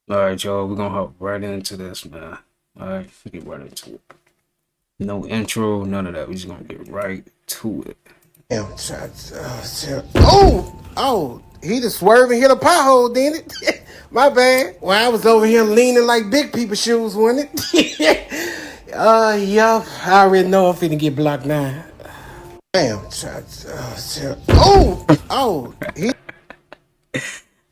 All right, y'all, we're gonna hop right into this, man. All right, we get right into it. No intro, none of that. We just gonna get right to it. Damn, oh, he just swerved and hit a pothole, didn't it? My bad. Well, I was over here leaning like big people shoes, wasn't it? Yup. I already know I'm finna get blocked now. Damn, he.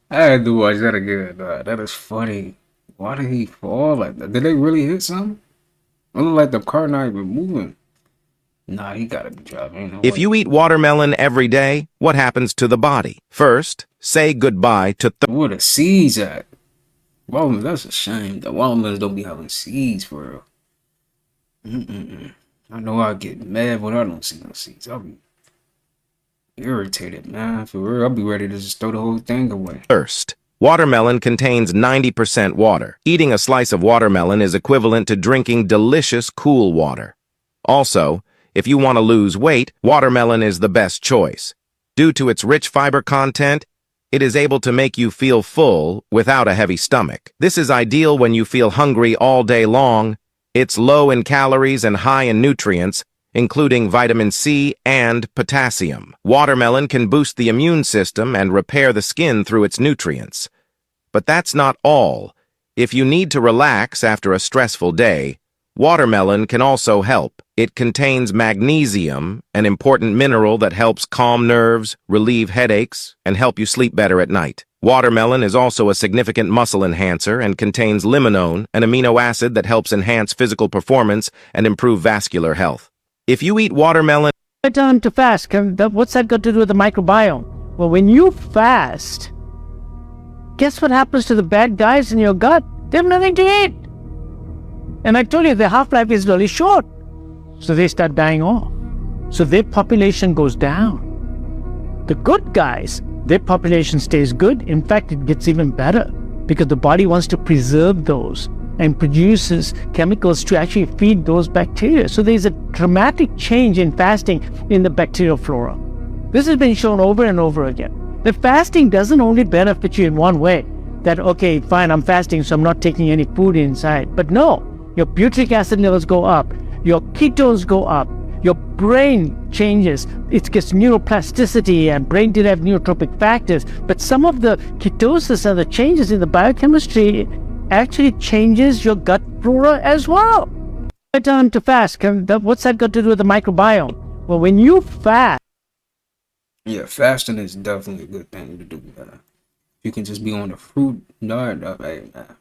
I had to watch that again. That is funny. Why did he fall like that? Did they really hit something? It looked like the car not even moving. Nah, he gotta be driving. Ain't no If way. you eat watermelon every day, what happens to the body? First, say goodbye to Where the seeds at? Watermelon, that's a shame. The watermelons don't be having seeds for real. Mm-mm-mm. I know I get mad when I don't see no seeds. I'll be irritated, man. For real, I'll be ready to just throw the whole thing away. thirst. Watermelon contains 90% water. Eating a slice of watermelon is equivalent to drinking delicious cool water. Also, if you want to lose weight, watermelon is the best choice. Due to its rich fiber content, it is able to make you feel full without a heavy stomach. This is ideal when you feel hungry all day long. It's low in calories and high in nutrients, including vitamin C and potassium. Watermelon can boost the immune system and repair the skin through its nutrients. But that's not all. If you need to relax after a stressful day, watermelon can also help. It contains magnesium, an important mineral that helps calm nerves, relieve headaches, and help you sleep better at night. Watermelon is also a significant muscle enhancer and contains limonone, an amino acid that helps enhance physical performance and improve vascular health. If you eat watermelon... Time to fast. What's that got to do with the microbiome? Well, when you fast, guess what happens to the bad guys in your gut? They have nothing to eat. And I told you, their half-life is really short. So they start dying off. So their population goes down. The good guys, their population stays good. In fact, it gets even better because the body wants to preserve those and produces chemicals to actually feed those bacteria. So there's a dramatic change in fasting in the bacterial flora. This has been shown over and over again. The fasting doesn't only benefit you in one way, that, okay, fine, I'm fasting, so I'm not taking any food inside. But no, your butyric acid levels go up, your ketones go up, your brain changes, it gets neuroplasticity and brain-derived neurotropic factors. But some of the ketosis and the changes in the biochemistry actually changes your gut flora as well. Time to fast. What's that got to do with the microbiome? Well, when you fast... Yeah, fasting is definitely a good thing to do, man. You can just be on the fruit diet. Hey, man,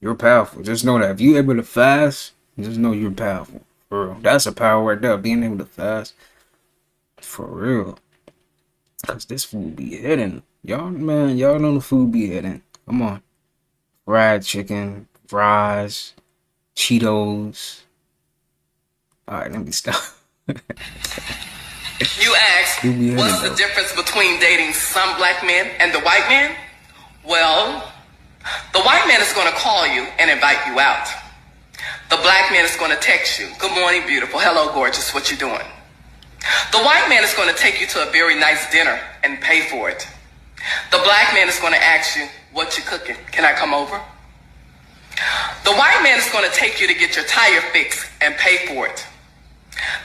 you're powerful. Just know that if you're able to fast, just know you're powerful. For real. That's a power right there, being able to fast. For real. Because this food be hitting. Y'all, man, y'all know the food be hitting. Come on. Fried chicken, fries, Cheetos. Alright, let me stop. You ask, what's the difference between dating some black men and the white man? Well, the white man is going to call you and invite you out. The black man is going to text you, good morning, beautiful, hello, gorgeous, what you doing? The white man is going to take you to a very nice dinner and pay for it. The black man is going to ask you, what you cooking? Can I come over? The white man is going to take you to get your tire fixed and pay for it.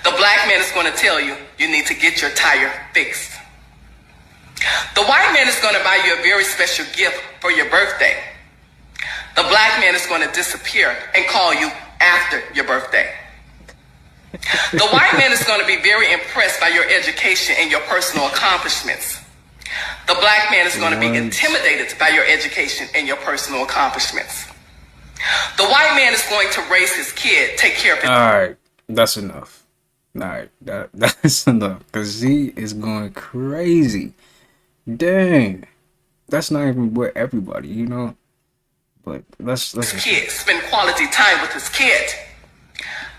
The black man is going to tell you, you need to get your tire fixed. The white man is going to buy you a very special gift for your birthday. The black man is going to disappear and call you after your birthday. The white man is going to be very impressed by your education and your personal accomplishments. The black man is going to be intimidated by your education and your personal accomplishments. The white man is going to raise his kid, take care of his... Alright, that's enough. Alright, that's enough. Because he is going crazy. Dang. That's not even what everybody, you know? But let's kid, spend quality time with his kid.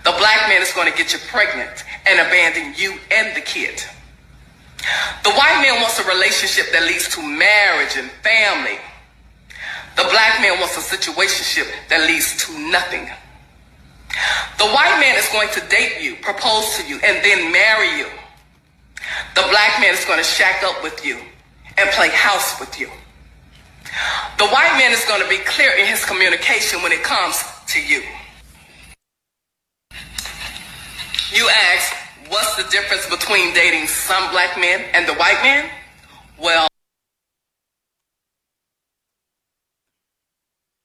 The black man is going to get you pregnant and abandon you and the kid. The white man wants a relationship that leads to marriage and family. The black man wants a situationship that leads to nothing. The white man is going to date you, propose to you, and then marry you. The black man is going to shack up with you and play house with you. The white man is going to be clear in his communication when it comes to you. You ask, what's the difference between dating some black men and the white man? Well,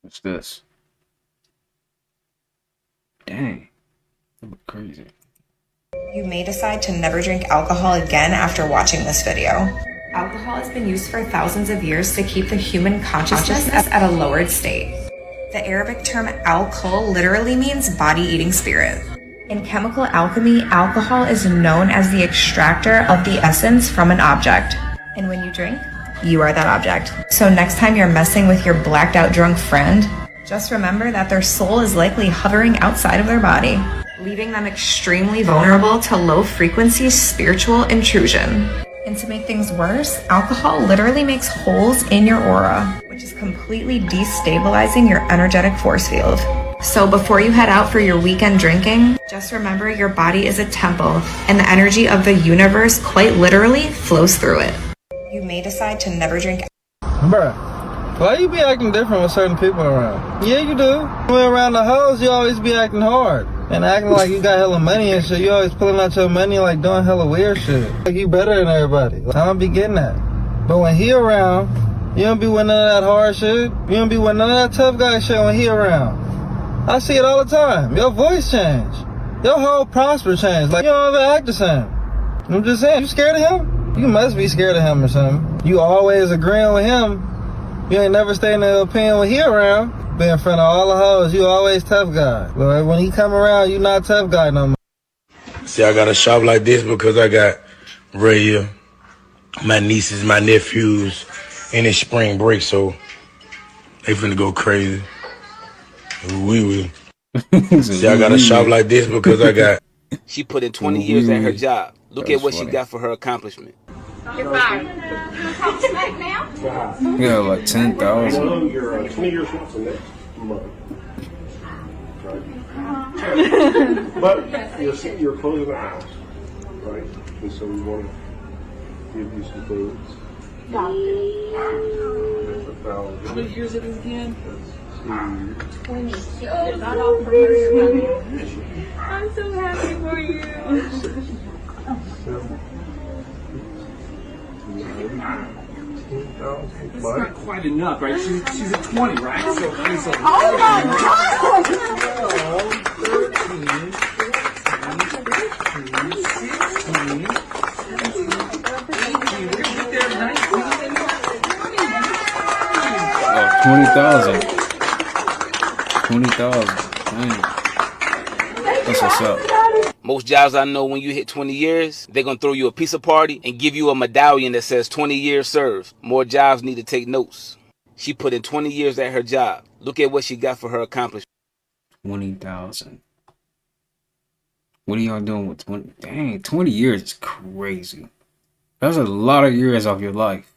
what's this? Dang, that was crazy. You may decide to never drink alcohol again after watching this video. Alcohol has been used for thousands of years to keep the human consciousness at a lowered state. The Arabic term alcohol literally means body-eating spirit. In chemical alchemy, alcohol is known as the extractor of the essence from an object. And when you drink, you are that object. So next time you're messing with your blacked out drunk friend, just remember that their soul is likely hovering outside of their body, leaving them extremely vulnerable to low frequency spiritual intrusion. And to make things worse, alcohol literally makes holes in your aura, which is completely destabilizing your energetic force field. So before you head out for your weekend drinking, just remember your body is a temple and the energy of the universe quite literally flows through it. You may decide to never drink. Bruh, why you be acting different with certain people around? Yeah, you do. When around the hoes, you always be acting hard. And acting like you got hella money and shit. You always pulling out your money like doing hella weird shit. Like you better than everybody. I don't be getting that. But when he around, you don't be with none of that hard shit. You don't be with none of that tough guy shit when he around. I see it all the time. Your voice change. Your whole prosper change. Like you don't ever act the same. I'm just saying, you scared of him? You must be scared of him or something. You always agreeing with him. You ain't never stay in the opinion when he around. Be in front of all the hoes, you always tough guy. But when he come around, you not tough guy no more. See, I got a shop like this because I got Ray, my nieces, my nephews, and it's spring break, so they finna go crazy. We will. See, I got a shop like this because I got. She put in 20 years at her job. Look at what she got for her accomplishment. You're fired. How tonight now? Yeah, like 10,000. You're 20 years from next month. Right. But you're closing the house, right? And so we want to give you some things. Got it. How many years it is again? 20. Not all for her. I'm so happy for you. That's not quite enough, right? She's at 20, right? So she's like, oh my God! 13, 16, 18. We're gonna get there 19. Oh, 20,000. 20,000. Dang. That's what's up. Most jobs I know, when you hit 20 years, they're going to throw you a pizza party and give you a medallion that says 20 years served. More jobs need to take notes. She put in 20 years at her job. Look at what she got for her accomplishment. 20,000. What are y'all doing with 20? Dang, 20 years is crazy. That's a lot of years off your life.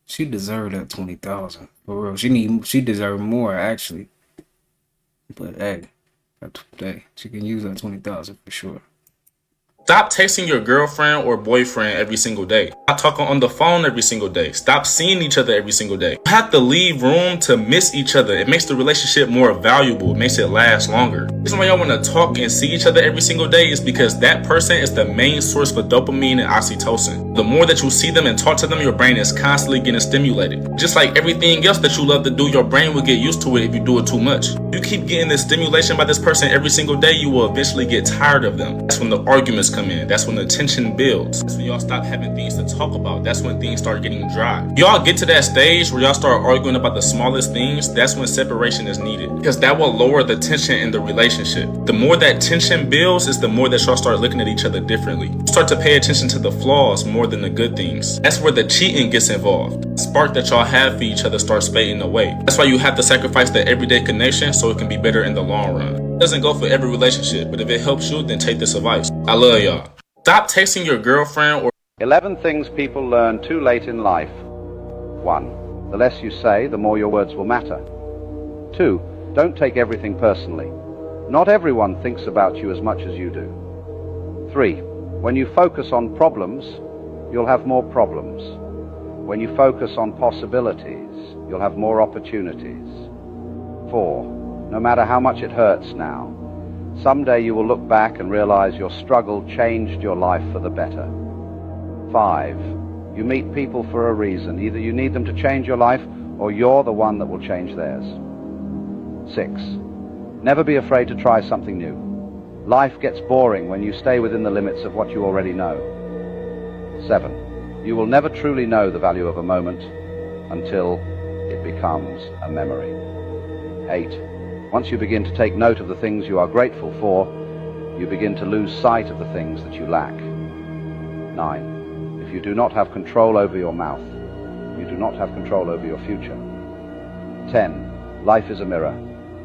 She deserved that 20,000. For real. She deserved more, actually. But hey. She can use that 20,000 for sure. Stop texting your girlfriend or boyfriend every single day. Stop talking on the phone every single day. Stop seeing each other every single day. You have to leave room to miss each other. It makes the relationship more valuable. It makes it last longer. The reason why y'all want to talk and see each other every single day is because that person is the main source for dopamine and oxytocin. The more that you see them and talk to them, your brain is constantly getting stimulated. Just like everything else that you love to do, your brain will get used to it if you do it too much. You keep getting this stimulation by this person every single day, you will eventually get tired of them. That's when the arguments come in. That's when the tension builds. That's when y'all stop having things to talk about. That's when things start getting dry. Y'all get to that stage where y'all start arguing about the smallest things. That's when separation is needed, because that will lower the tension in the relationship. The more that tension builds is the more that y'all start looking at each other differently. Start to pay attention to the flaws more than the good things. That's where the cheating gets involved. The spark that y'all have for each other starts fading away. That's why you have to sacrifice the everyday connection so it can be better in the long run. It doesn't go for every relationship, but if it helps you, then take this advice. I love y'all. Stop texting your girlfriend or 11 things people learn too late in life. 1. The less you say, the more your words will matter. 2. Don't take everything personally. Not everyone thinks about you as much as you do. 3. When you focus on problems, you'll have more problems. When you focus on possibilities, you'll have more opportunities. 4. No matter how much it hurts now, someday you will look back and realize your struggle changed your life for the better. 5. You meet people for a reason. Either you need them to change your life, or you're the one that will change theirs. 6. Never be afraid to try something new. Life gets boring when you stay within the limits of what you already know. 7. You will never truly know the value of a moment until it becomes a memory. 8. Once you begin to take note of the things you are grateful for, you begin to lose sight of the things that you lack. 9. If you do not have control over your mouth, you do not have control over your future. 10. Life is a mirror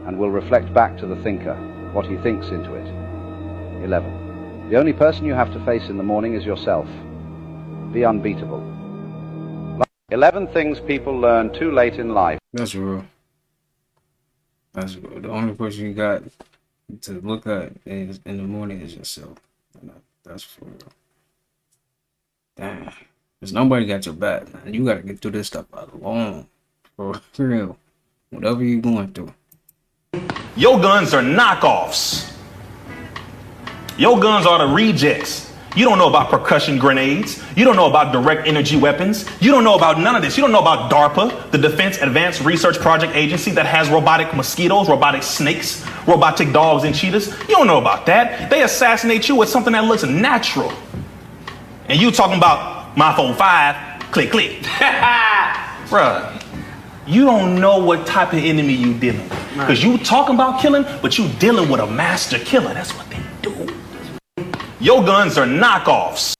and will reflect back to the thinker what he thinks into it. 11. The only person you have to face in the morning is yourself. Be unbeatable. 11 things people learn too late in life. That's real. That's real. The only person you got to look at is in the morning is yourself. That's for real. Damn. Because nobody got your back, man. You got to get through this stuff alone. For real. Whatever you're going through. Your guns are knockoffs. Your guns are the rejects. You don't know about percussion grenades. You don't know about direct energy weapons. You don't know about none of this. You don't know about DARPA, the Defense Advanced Research Project Agency that has robotic mosquitoes, robotic snakes, robotic dogs and cheetahs. You don't know about that. They assassinate you with something that looks natural. And you talking about my phone 5, click, click. Bruh, you don't know what type of enemy you dealing with. Because you talking about killing, but you dealing with a master killer. That's what they do. Your guns are knockoffs.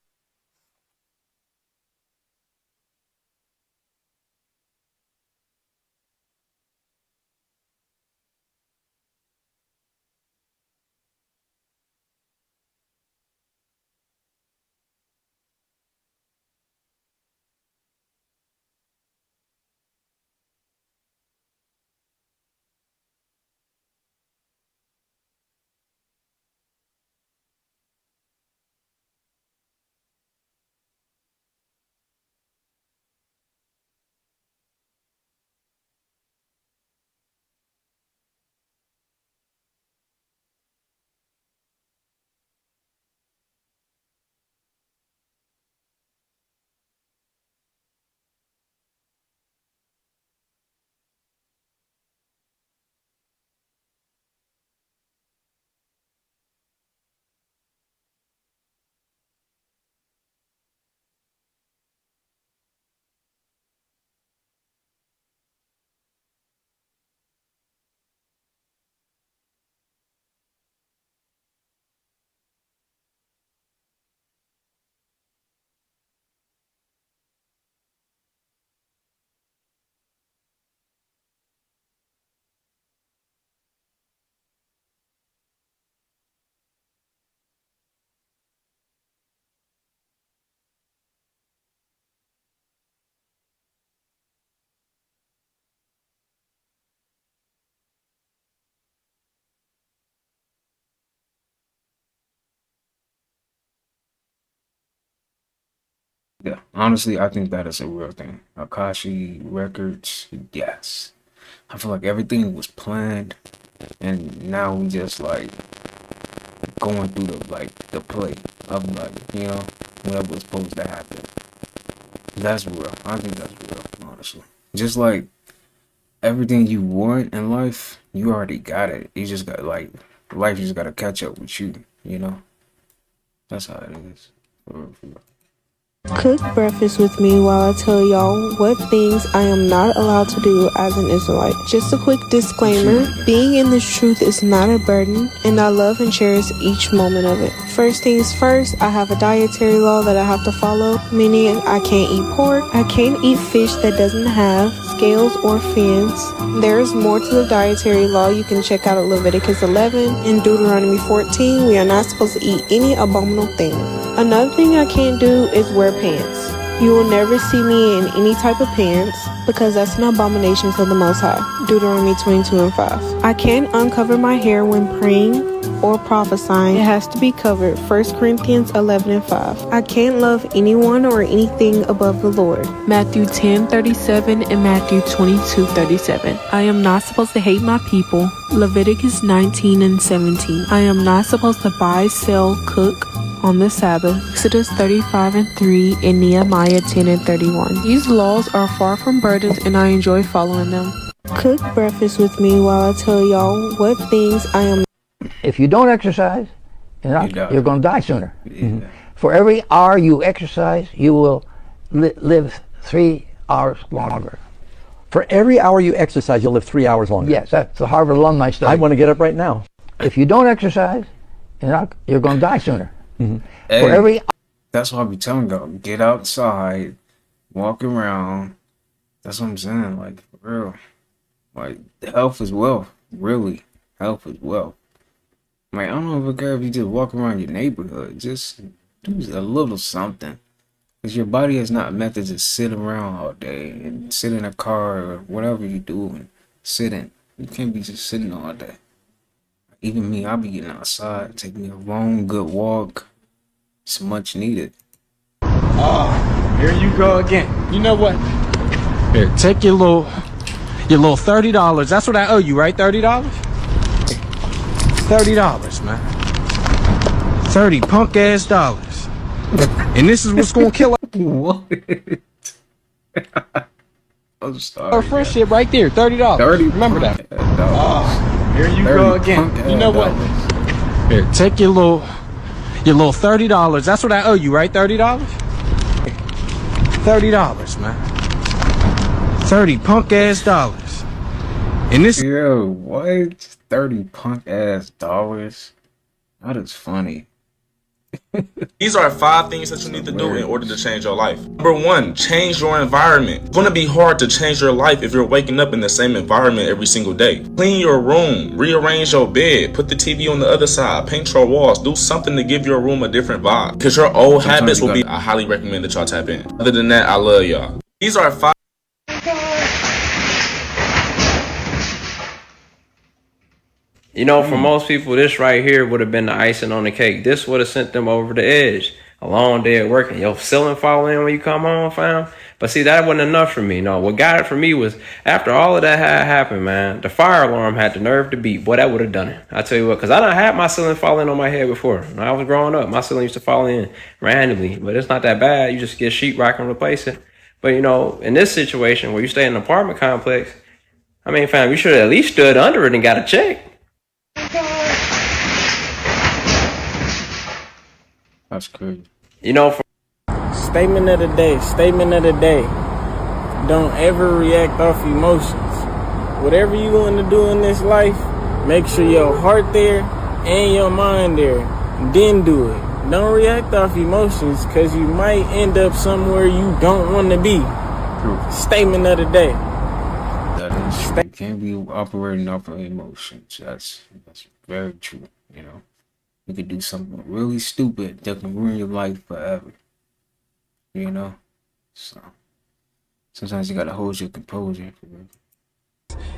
Yeah, honestly, I think that is a real thing. Akashi Records, yes. I feel like everything was planned, and now we just like going through the play of whatever was supposed to happen. That's real. I think that's real, honestly. Just like everything you want in life, you already got it. You just got life just gotta catch up with you, That's how it is. For real, for real. Cook breakfast with me while I tell y'all what things I am not allowed to do as an Israelite. Just a quick disclaimer, being in this truth is not a burden, and I love and cherish each moment of it. First things first, I have a dietary law that I have to follow, meaning I can't eat pork, I can't eat fish that doesn't have scales or fins. There's more to the dietary law. You can check out at Leviticus 11 and Deuteronomy 14. We are not supposed to eat any abominable thing. Another thing I can't do is wear pants. You will never see me in any type of pants because that's an abomination to the Most High. Deuteronomy 22:5. I can't uncover my hair when praying. or prophesying, it has to be covered. 1 Corinthians 11:5. I can't love anyone or anything above the Lord. Matthew 10:37 and Matthew 22:37. I am not supposed to hate my people. Leviticus 19:17. I am not supposed to buy, sell, cook on the Sabbath. Exodus 35:3 and Nehemiah 10:31. These laws are far from burdens and I enjoy following them. Cook breakfast with me while I tell y'all what things I am. If you don't exercise, you're going to die sooner. Yeah. For every hour you exercise, you will live 3 hours longer. For every hour you exercise, you'll live 3 hours longer. Yes, that's the Harvard alumni study. I want to get up right now. If you don't exercise, you're going to die sooner. Mm-hmm. Hey, that's what I be telling y'all. Get outside, walk around. That's what I'm saying. Like, for real. Like, health is wealth. Really. Health is wealth. Like, I don't know if a girl, if you just walk around your neighborhood, just do a little something. Because your body is not meant to just sit around all day and sit in a car or whatever you do and sit in. You can't be just sitting all day. Even me, I'll be getting outside, take me a long, good walk. It's much needed. Oh, here you go again. You know what? Here, take your little $30. That's what I owe you, right? $30? $30, man. 30 punk ass dollars. And this is what's gonna kill us. What? I'm sorry. Our first shit right there, $30. 30. Remember that. Oh, here you go again. You know what? Here, take your little $30. That's what I owe you, right? $30? $30, man. 30 punk ass dollars. And this. Yo, what? 30 punk ass dollars? That is funny. These are 5 things that you need to do in order to change your life. Number 1, change your environment. It's going to be hard to change your life if you're waking up in the same environment every single day. Clean your room, rearrange your bed, put the TV on the other side, paint your walls, do something to give your room a different vibe. Because your old habits will be, I highly recommend that y'all tap in. Other than that, I love y'all. These are 5. You know, for most people, this right here would have been the icing on the cake. This would have sent them over the edge. A long day at work and your ceiling fall in when you come home, fam. But see, that wasn't enough for me. No, what got it for me was after all of that had happened, man, the fire alarm had the nerve to beat. Boy, that would have done it. I tell you what, because I done had my ceiling fall in on my head before. When I was growing up, my ceiling used to fall in randomly. But it's not that bad. You just get sheetrock and replace it. But, you know, in this situation where you stay in an apartment complex, I mean, fam, you should have at least stood under it and got a check. That's crazy. You know, Statement of the day. Don't ever react off emotions. Whatever you want to do in this life, make sure your heart there and your mind there. Then do it. Don't react off emotions because you might end up somewhere you don't want to be. True. Statement of the day. That is true. You can't be operating off of emotions. That's very true, you know. You could do something really stupid that can ruin your life forever. You know? So sometimes you gotta hold your composure.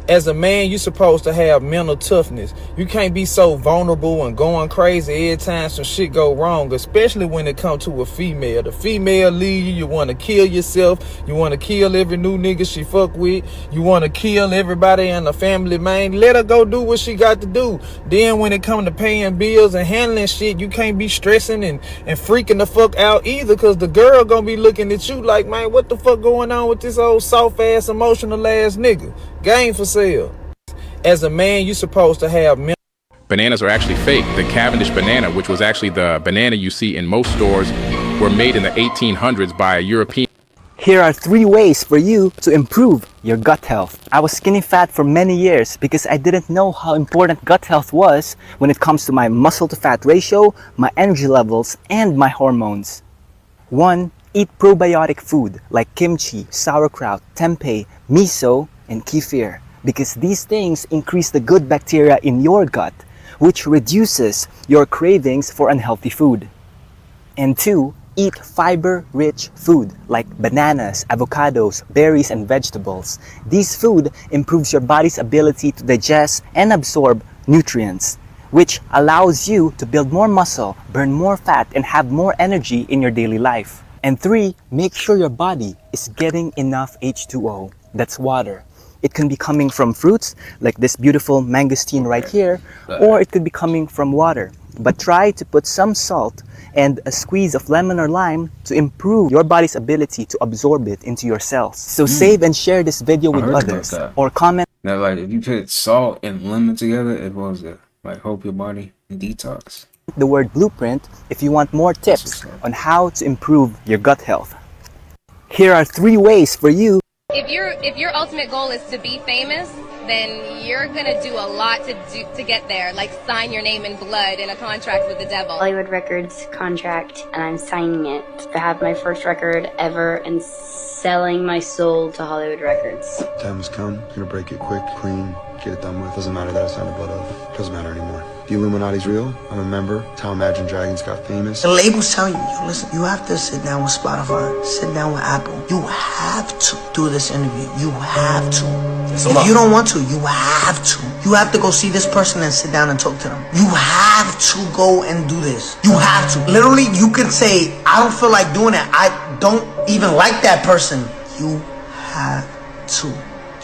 As a man, you're supposed to have mental toughness. You can't be so vulnerable and going crazy every time some shit go wrong, especially when it comes to a female. The female lead you want to kill yourself. You want to kill every new nigga she fuck with. You want to kill everybody in the family, man. Let her go do what she got to do. Then when it comes to paying bills and handling shit, you can't be stressing and freaking the fuck out either, because the girl gonna be looking at you like, man, what the fuck going on with this old soft ass, emotional ass nigga? Game for sale. As a man, you're supposed to have bananas are actually fake. The Cavendish banana, which was actually the banana you see in most stores, were made in the 1800s by a European. Here are 3 ways for you to improve your gut health. I was skinny fat for many years because I didn't know how important gut health was when it comes to my muscle to fat ratio, my energy levels, and my hormones. 1. Eat probiotic food like kimchi, sauerkraut, tempeh, miso, and kefir, because these things increase the good bacteria in your gut, which reduces your cravings for unhealthy food. And 2, eat fiber-rich food like bananas, avocados, berries, and vegetables. This food improves your body's ability to digest and absorb nutrients, which allows you to build more muscle, burn more fat, and have more energy in your daily life. And 3, make sure your body is getting enough H2O. That's water. It can be coming from fruits, like this beautiful mangosteen right here, or it could be coming from water. But try to put some salt and a squeeze of lemon or lime to improve your body's ability to absorb it into your cells. So save and share this video with others, or comment. Now, like, if you put salt and lemon together, it was like help your body detox. The word blueprint if you want more tips on how to improve your gut health. Here are 3 ways for you. If your ultimate goal is to be famous, then you're gonna do a lot to get there, like sign your name in blood in a contract with the devil. Hollywood Records contract, and I'm signing it to have my first record ever and selling my soul to Hollywood Records. Time has come. Gonna break it quick, clean, get it done with. Doesn't matter that I signed the blood oath. Doesn't matter anymore. The Illuminati's real. I'm a member. It's how Imagine Dragons got famous. The labels tell you, listen, you have to sit down with Spotify, sit down with Apple. You have to do this interview. You have to. If you don't want to, you have to. You have to go see this person and sit down and talk to them. You have to go and do this. You have to. Literally, you could say, I don't feel like doing it. I don't even like that person. You have to.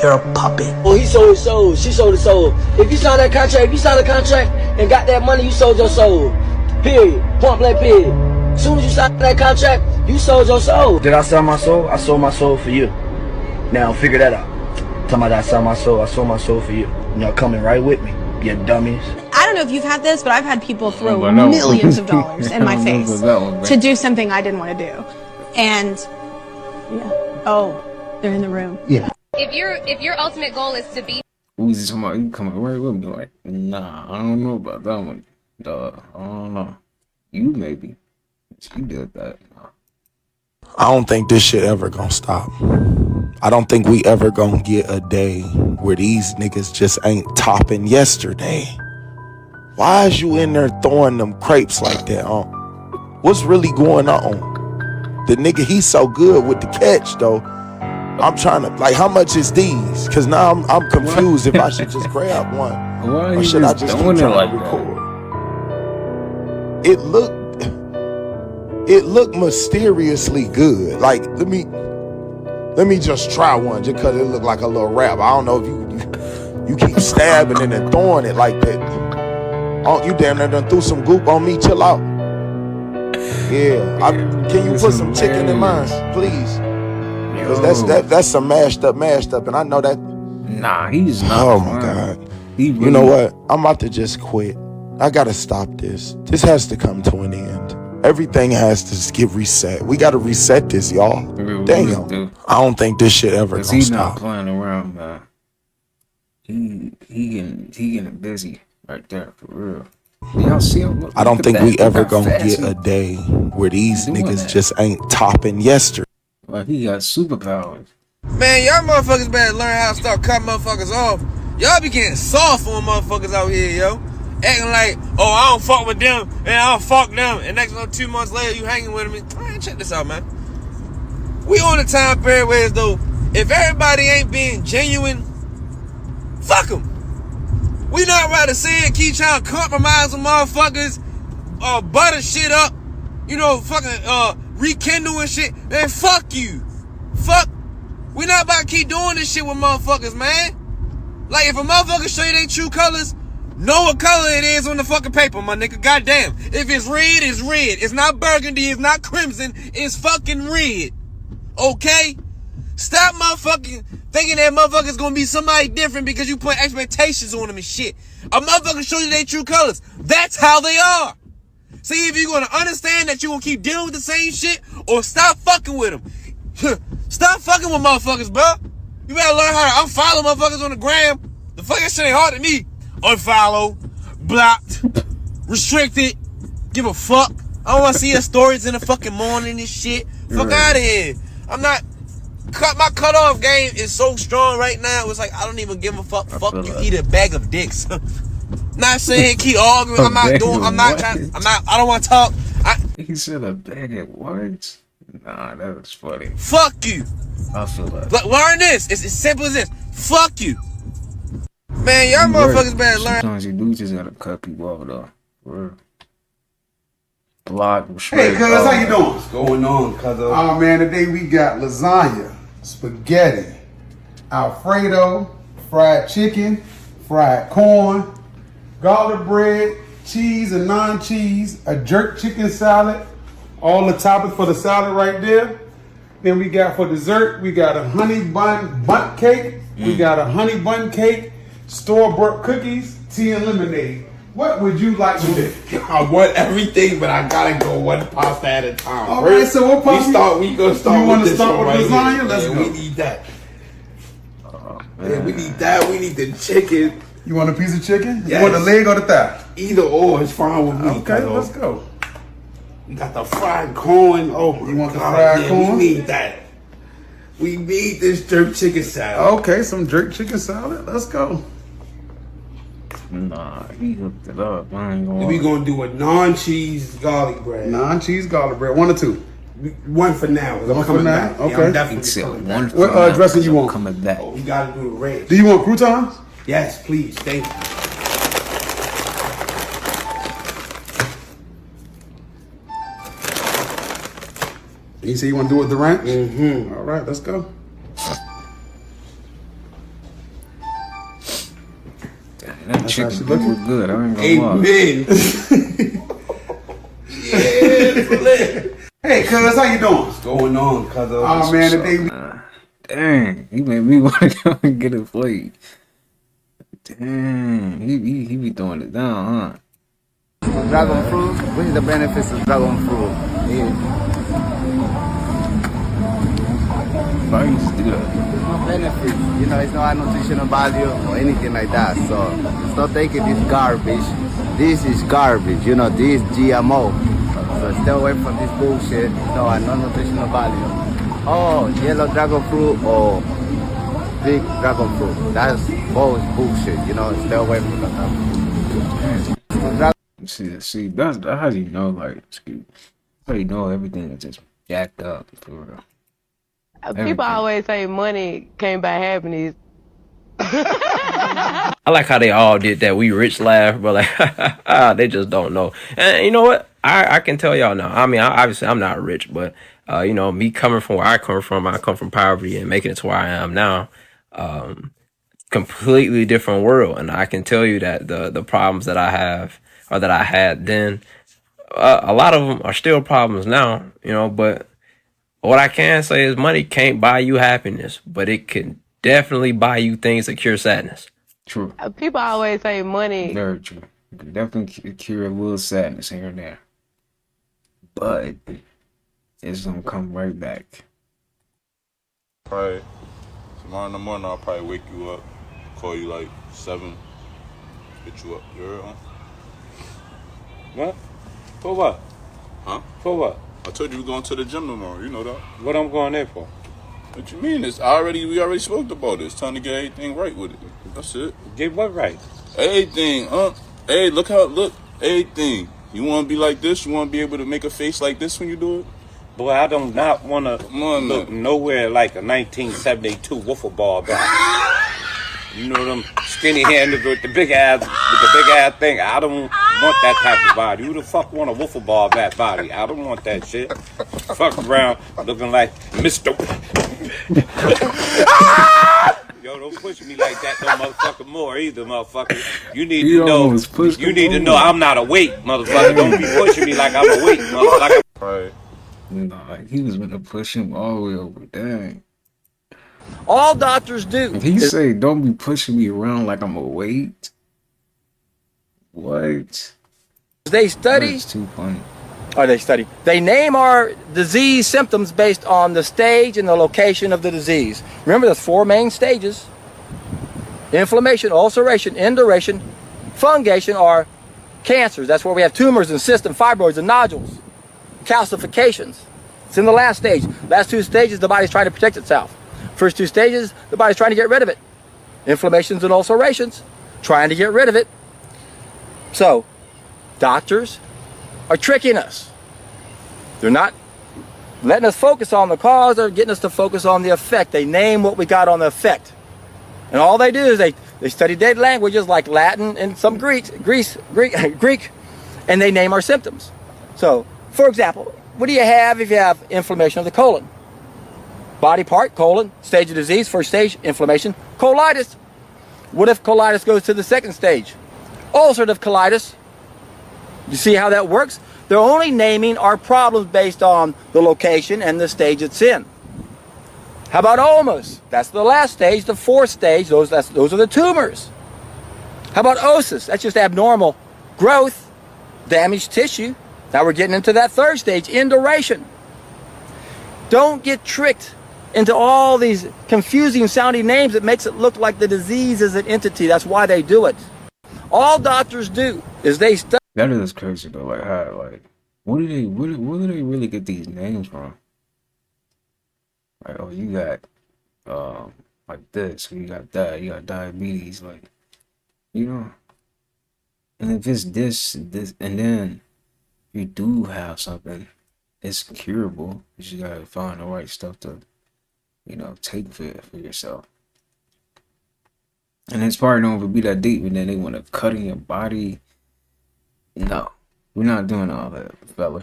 You're a puppet. Oh, he sold his soul. She sold his soul. If you sign that contract, if you sign a contract and got that money, you sold your soul. Period. Point blank period. As soon as you sign that contract, you sold your soul. Did I sell my soul? I sold my soul for you. Now figure that out. Talking about I sold my soul for you. Y'all coming right with me, you dummies. I don't know if you've had this, but I've had people throw millions of dollars in my face to do something I didn't want to do. And, yeah. Oh, they're in the room. Yeah. If your ultimate goal is to be Who's somebody you coming right with me? Like, nah, I don't know about that one. Duh, I don't know. You maybe. You did that. I don't think this shit ever gonna stop. I don't think we ever gonna get a day where these niggas just ain't topping yesterday. Why is you in there throwing them crepes like that, What's really going on? The nigga, he's so good with the catch, though. I'm trying to, like, how much is these? Because now I'm confused if I should just grab one. Why or should I just keep trying like to record? It looked mysteriously good. Like, let me just try one just because it looked like a little wrap. I don't know if you keep stabbing it and throwing it like that. Oh, you damn near done threw some goop on me. Chill out. Yeah. Can you put some chicken in mine, please? Because that's some mashed up, and I know that. Nah, he's not. Oh my God. You know what? I'm about to just quit. I gotta stop this. This has to come to an end. Everything has to just get reset. We gotta reset this, y'all. Damn. I don't think this shit ever gonna he's stop. Not playing around, man. He getting busy right there for real. Y'all see him? I don't think we ever gonna get a day where these niggas just ain't topping yesterday. Like, he got superpowers. Man, y'all motherfuckers better learn how to start cutting motherfuckers off. Y'all be getting soft on motherfuckers out here, yo. Acting like, oh, I don't fuck with them, and I don't fuck them. And next 2 months later, you hanging with them. Man, check this out, man. We on a time period where as though, if everybody ain't being genuine, fuck them. We not about to sit and keep trying to compromise with motherfuckers, butter shit up, fucking, rekindle and shit. Man, fuck you. Fuck. We not about to keep doing this shit with motherfuckers, man. Like, if a motherfucker show you their true colors, know what color it is on the fucking paper, my nigga. Goddamn. If it's red, it's red. It's not burgundy. It's not crimson. It's fucking red. Okay? Stop motherfucking thinking that motherfucker's gonna be somebody different because you put expectations on them and shit. A motherfucker show you their true colors. That's how they are. See, if you're gonna understand that you gonna keep dealing with the same shit, or stop fucking with them. Stop fucking with motherfuckers, bro. You better learn how to unfollow motherfuckers on the gram. The fucking shit ain't hard to me. Unfollow, blocked, restricted, give a fuck. I don't wanna see your stories in the fucking morning and shit. Fuck out of here. I'm not, my cutoff game is so strong right now, it's like, I don't even give a fuck. Fuck you, eat a bag of dicks. Not saying keep arguing. I don't want to talk. He said a bag of words? Nah, that was funny. Fuck you. I feel that. Learn this. It's as simple as this. Fuck you. Man, y'all motherfuckers better learn. Sometimes you do just gotta cut people off though. For real. Block, Hey, cuz, how you doing? What's going on, cuz? Oh man, today we got lasagna, spaghetti, Alfredo, fried chicken, fried corn, garlic bread, cheese and non-cheese, a jerk chicken salad, all the toppings for the salad right there. Then we got for dessert, we got a honey bun cake, we got a honey bun cake, store-bought cookies, tea and lemonade. What would you like to do? I want everything, but I gotta go one pasta at a time. All right, so what pasta? We gonna start you with this start one with right lasagna? here. Let's Yeah, go. We need that. Yeah, we need that. We need the chicken. You want a piece of chicken? Yes. You want the leg or the thigh? Either or is fine with me. Okay, cuz. let's go. We got the fried corn. Oh my You want the God, fried yeah, corn? We need that. We need this jerk chicken salad. Okay, some jerk chicken salad. Let's go. Nah, he hooked it up. I ain't gonna. And we gonna do a non-cheese garlic bread. Non-cheese garlic bread. 1 or 2? One for now. 'Cause I'm One for coming now? back. Okay. Yeah, I'm definitely Except coming one back. for What now, dressing you I'm want? coming back. Oh, we gotta do the red. Do you want croutons? Yes, please. Thank you. You say you want to do it with the ranch? Mm-hmm. All right, let's go. That That's chicken how she looking. look good. I ain't gonna lie. Amen. Hey, cuz, how you doing? What's going on, cuz? Oh man, today we Dang, he made me want to go and get a plate. Dang, he be throwing it down, huh? Dragon fruit, what is the benefits of dragon fruit? Why you used to do that? There's no benefits, you know, it's no nutritional value or anything like that. So stop taking this garbage. This is garbage, you know, this GMO. So stay away from this bullshit. No nutritional value. Oh, yellow dragon fruit or big dragon fruit. That's both bullshit, you know, stay away from that. See, that's how you know, like, how you know everything is just jacked up, for real. People always say money can't buy happiness. I like how they all did that we rich laugh, but like they just don't know. And you know what? I can tell y'all now. I mean, obviously I'm not rich, but you know, me coming from where I come from poverty and making it to where I am now. Completely different world, and I can tell you that the problems that I have or that I had then, a lot of them are still problems now. You know, but what I can say is money can't buy you happiness, but it can definitely buy you things that cure sadness. True. People always say money. Very true. You can definitely cure a little sadness here and there. But it's gonna come right back. Probably tomorrow in the morning I'll probably wake you up, call you like 7, get you up. You heard, huh? What? For what? Huh? For what? I told you we're going to the gym tomorrow, you know that. What I'm going there for? What you mean? We already spoke about this. Time to get everything right with it. That's it. Get what right? Everything, Hey, look, everything. You want to be like this? You want to be able to make a face like this when you do it? Boy, I do not want to look nowhere like a 1972 wiffle ball bat. You know them skinny handles with the big ass thing. I don't want that type of body. Who the fuck want a wiffle ball bat body? I don't want that shit. Fuck around looking like Mr. Yo, don't push me like that, no motherfucker more either, motherfucker. You need to know I'm not awake, motherfucker. Don't be pushing me like I'm awake, motherfucker. Right. Nah, he was gonna push him all the way over. Dang. All doctors do. If he say, "Don't be pushing me around like I'm a weight," what? They study. That's too funny. Or they study. They name our disease symptoms based on the stage and the location of the disease. Remember, there's 4 main stages: inflammation, ulceration, induration, fungation, or cancers. That's where we have tumors and cysts and fibroids and nodules, calcifications. It's in the last stage. Last 2 stages, the body's trying to protect itself. First 2 stages, the body's trying to get rid of it. Inflammations and ulcerations, trying to get rid of it. So, doctors are tricking us. They're not letting us focus on the cause, they're getting us to focus on the effect. They name what we got on the effect. And all they do is they They study dead languages like Latin and some Greek, and they name our symptoms. So, for example, what do you have if you have inflammation of the colon? Body part, colon, stage of disease, first stage, inflammation, colitis. What if colitis goes to the second stage? Ulcerative colitis. You see how that works? They're only naming our problems based on the location and the stage it's in. How about ulmus? That's the last stage, the fourth stage. Those are the tumors. How about osis? That's just abnormal growth, damaged tissue. Now we're getting into that third stage, induration. Don't get tricked into all these confusing sounding names that makes it look like the disease is an entity. That's why they do it. All doctors do is they study. That is crazy though. Like how, like, where do they really get these names from? Like, oh, you got like this, you got that, you got diabetes, like, you know. And if it's this, and then you do have something, it's curable. You just gotta find the right stuff to, you know, take for yourself. And it's probably not gonna be that deep, and then they want to cut in your body. No, we're not doing all that, fella,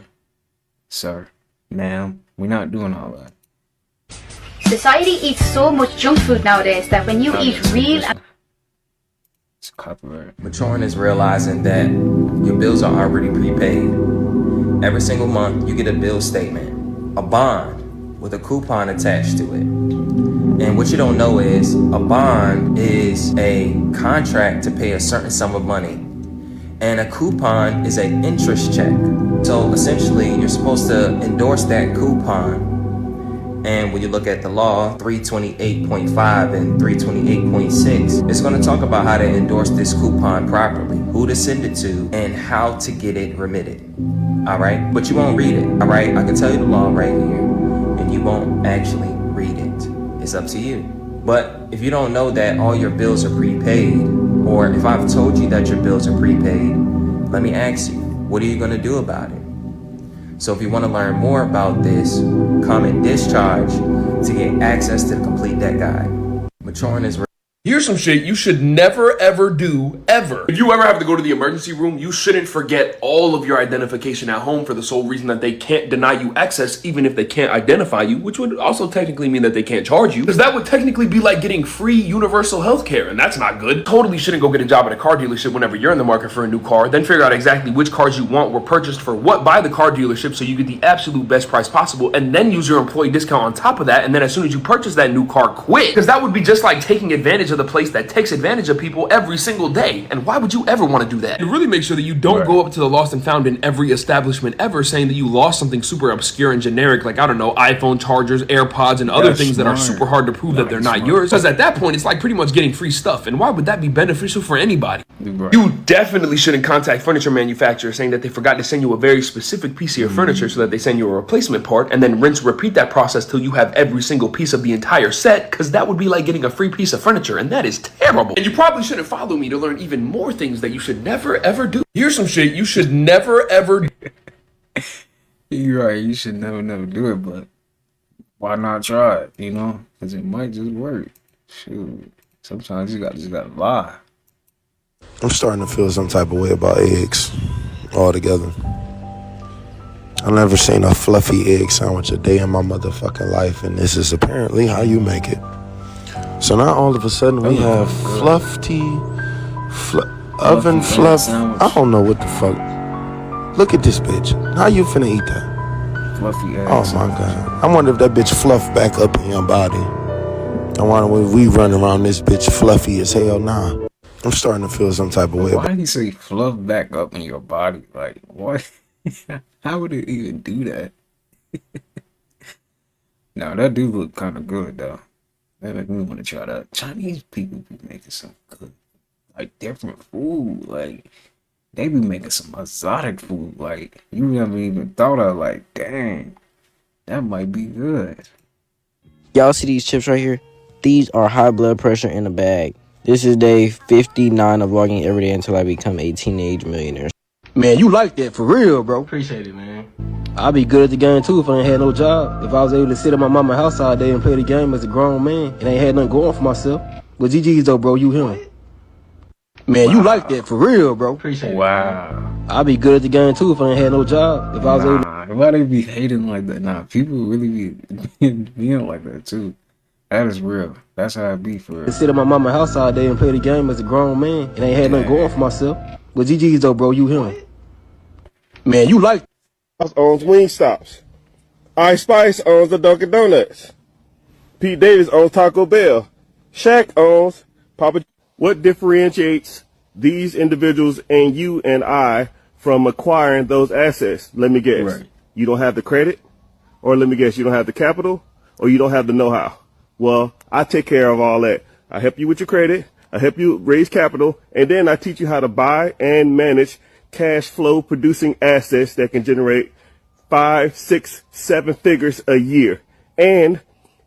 sir, ma'am. We're not doing all that. Society eats so much junk food nowadays that when you eat real... It's copyright. Maturing is realizing that your bills are already prepaid. Every single month, you get a bill statement, a bond with a coupon attached to it. And what you don't know is a bond is a contract to pay a certain sum of money. And a coupon is an interest check. So essentially, you're supposed to endorse that coupon. And when you look at the law, 328.5 and 328.6, it's going to talk about how to endorse this coupon properly, who to send it to, and how to get it remitted. All right? But you won't read it. All right? I can tell you the law right here, and you won't actually read it. It's up to you. But if you don't know that all your bills are prepaid, or if I've told you that your bills are prepaid, let me ask you, what are you going to do about it? So if you want to learn more about this, comment discharge to get access to the complete debt guide. Maturing is... Here's some shit you should never ever do, ever. If you ever have to go to the emergency room, you shouldn't forget all of your identification at home for the sole reason that they can't deny you access even if they can't identify you, which would also technically mean that they can't charge you, because that would technically be like getting free universal health care, and that's not good. Totally shouldn't go get a job at a car dealership whenever you're in the market for a new car, then figure out exactly which cars you want were purchased for what by the car dealership so you get the absolute best price possible, and then use your employee discount on top of that, and then as soon as you purchase that new car, quit, because that would be just like taking advantage of the place that takes advantage of people every single day. And why would you ever want to do that? And really make sure that you don't go up to the lost and found in every establishment ever saying that you lost something super obscure and generic, like, I don't know, iPhone chargers, AirPods, and other things that are super hard to prove that they're not yours. Because at that point, it's like pretty much getting free stuff. And why would that be beneficial for anybody? You definitely shouldn't contact furniture manufacturers saying that they forgot to send you a very specific piece of your furniture so that they send you a replacement part, and then repeat that process till you have every single piece of the entire set, because that would be like getting a free piece of furniture, and that is terrible. And you probably shouldn't follow me to learn even more things that you should never ever do. Here's some shit you should never ever do. You're right, you should never do it, but why not try it, you know? Because it might just work. Shoot. Sometimes you just gotta lie. I'm starting to feel some type of way about eggs altogether. I've never seen a fluffy egg sandwich a day in my motherfucking life, and this is apparently how you make it. So now all of a sudden we have oven fluff. I don't know what the fuck. Look at this bitch. How you finna eat that? Fluffy egg. Oh my God. I wonder if that bitch fluff back up in your body. I wonder if we run around this bitch fluffy as hell. Nah. I'm starting to feel some type of way. Why did he say fluff back up in your body? Like, what? How would it even do that? No, that do look kind of good, though. That make me want to try that. Chinese people be making some good, like, different food. Like, they be making some exotic food. Like, you never even thought of, like, dang, that might be good. Y'all see these chips right here? These are high blood pressure in a bag. This is day 59 of vlogging every day until I become a teenage millionaire. Man, you like that for real, bro. Appreciate it, man. I'd be good at the game too if I ain't had no job. If I was able to sit at my mama's house all day and play the game as a grown man and ain't had nothing going for myself. But GG's though, bro, you him. Man, you like that for real, bro. Appreciate it. Wow. I'd be good at the game too if I ain't had no job. If I was able to. Why they be hating like that? Nah, people really be being like that too. That is real. That's how it be for real. Sit at my mama's house all day and play the game as a grown man and ain't had nothing going for myself. But GG's though, bro, you him. Man, you like owns Wingstops. Ice Spice owns the Dunkin' Donuts. Pete Davis owns Taco Bell. Shaq owns Papa. What differentiates these individuals and you and I from acquiring those assets? Let me guess. Right. You don't have the credit, or let me guess, you don't have the capital, or you don't have the know-how. Well, I take care of all that. I help you with your credit. I help you raise capital, and then I teach you how to buy and manage cash flow producing assets that can generate 5, 6, 7 figures a year. And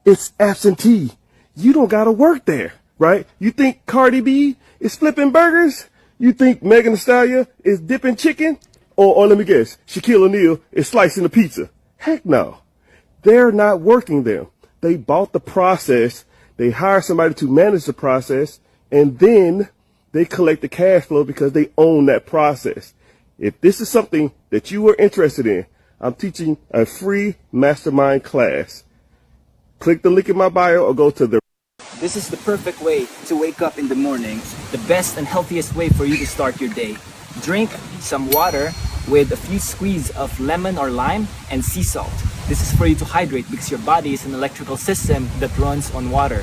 it's absentee. You don't got to work there, right? You think Cardi B is flipping burgers? You think Megan Thee Stallion is dipping chicken? Or let me guess, Shaquille O'Neal is slicing a pizza? Heck no. They're not working them. They bought the process. They hire somebody to manage the process, and then they collect the cash flow because they own that process. If this is something that you are interested in, I'm teaching a free mastermind class. Click the link in my bio or go to the... This is the perfect way to wake up in the morning, the best and healthiest way for you to start your day. Drink some water with a few squeezes of lemon or lime and sea salt. This is for you to hydrate because your body is an electrical system that runs on water.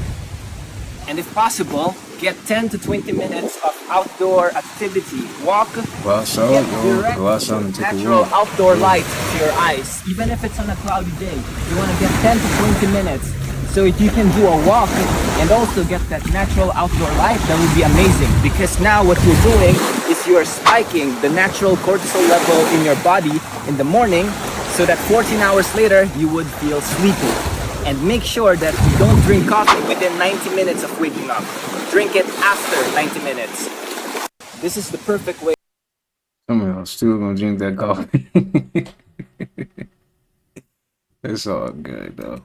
And if possible, get 10 to 20 minutes of outdoor activity. Walk, go outside, and take natural a walk. outdoor light to your eyes. Even if it's on a cloudy day, you want to get 10 to 20 minutes. So if you can do a walk and also get that natural outdoor light, that would be amazing. Because now what you're doing is you're spiking the natural cortisol level in your body in the morning so that 14 hours later you would feel sleepy. And make sure that you don't drink coffee within 90 minutes of waking up. Drink it after 90 minutes. This is the perfect way. Some of y'all still gonna drink that coffee. It's all good though.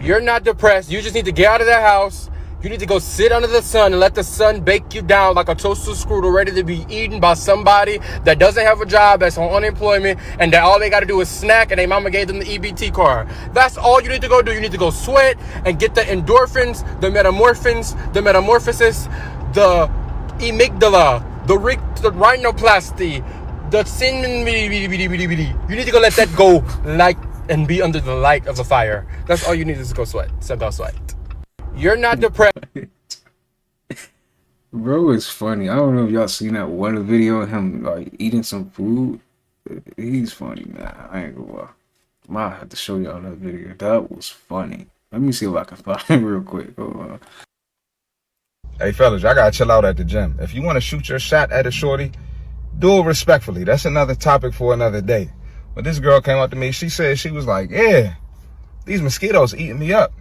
You're not depressed. You just need to get out of that house. You need to go sit under the sun and let the sun bake you down like a toaster strudel ready to be eaten by somebody that doesn't have a job, that's on unemployment, and that all they got to do is snack and their mama gave them the EBT card. That's all you need to go do. You need to go sweat and get the endorphins, the metamorphosis, the amygdala, the rhinoplasty, the cinnamon. You need to go let that go like and be under the light of a fire. That's all you need is to go sweat. So go sweat. You're not depressed. Bro, it's funny. I don't know if y'all seen that one video of him like eating some food. He's funny, man. I ain't gonna lie. I might have to show y'all that video. That was funny. Let me see if I can find it real quick. Hey fellas, y'all gotta chill out at the gym. If you want to shoot your shot at a shorty, do it respectfully. That's another topic for another day. But this girl came up to me. She said, she was like, yeah, these mosquitoes eating me up.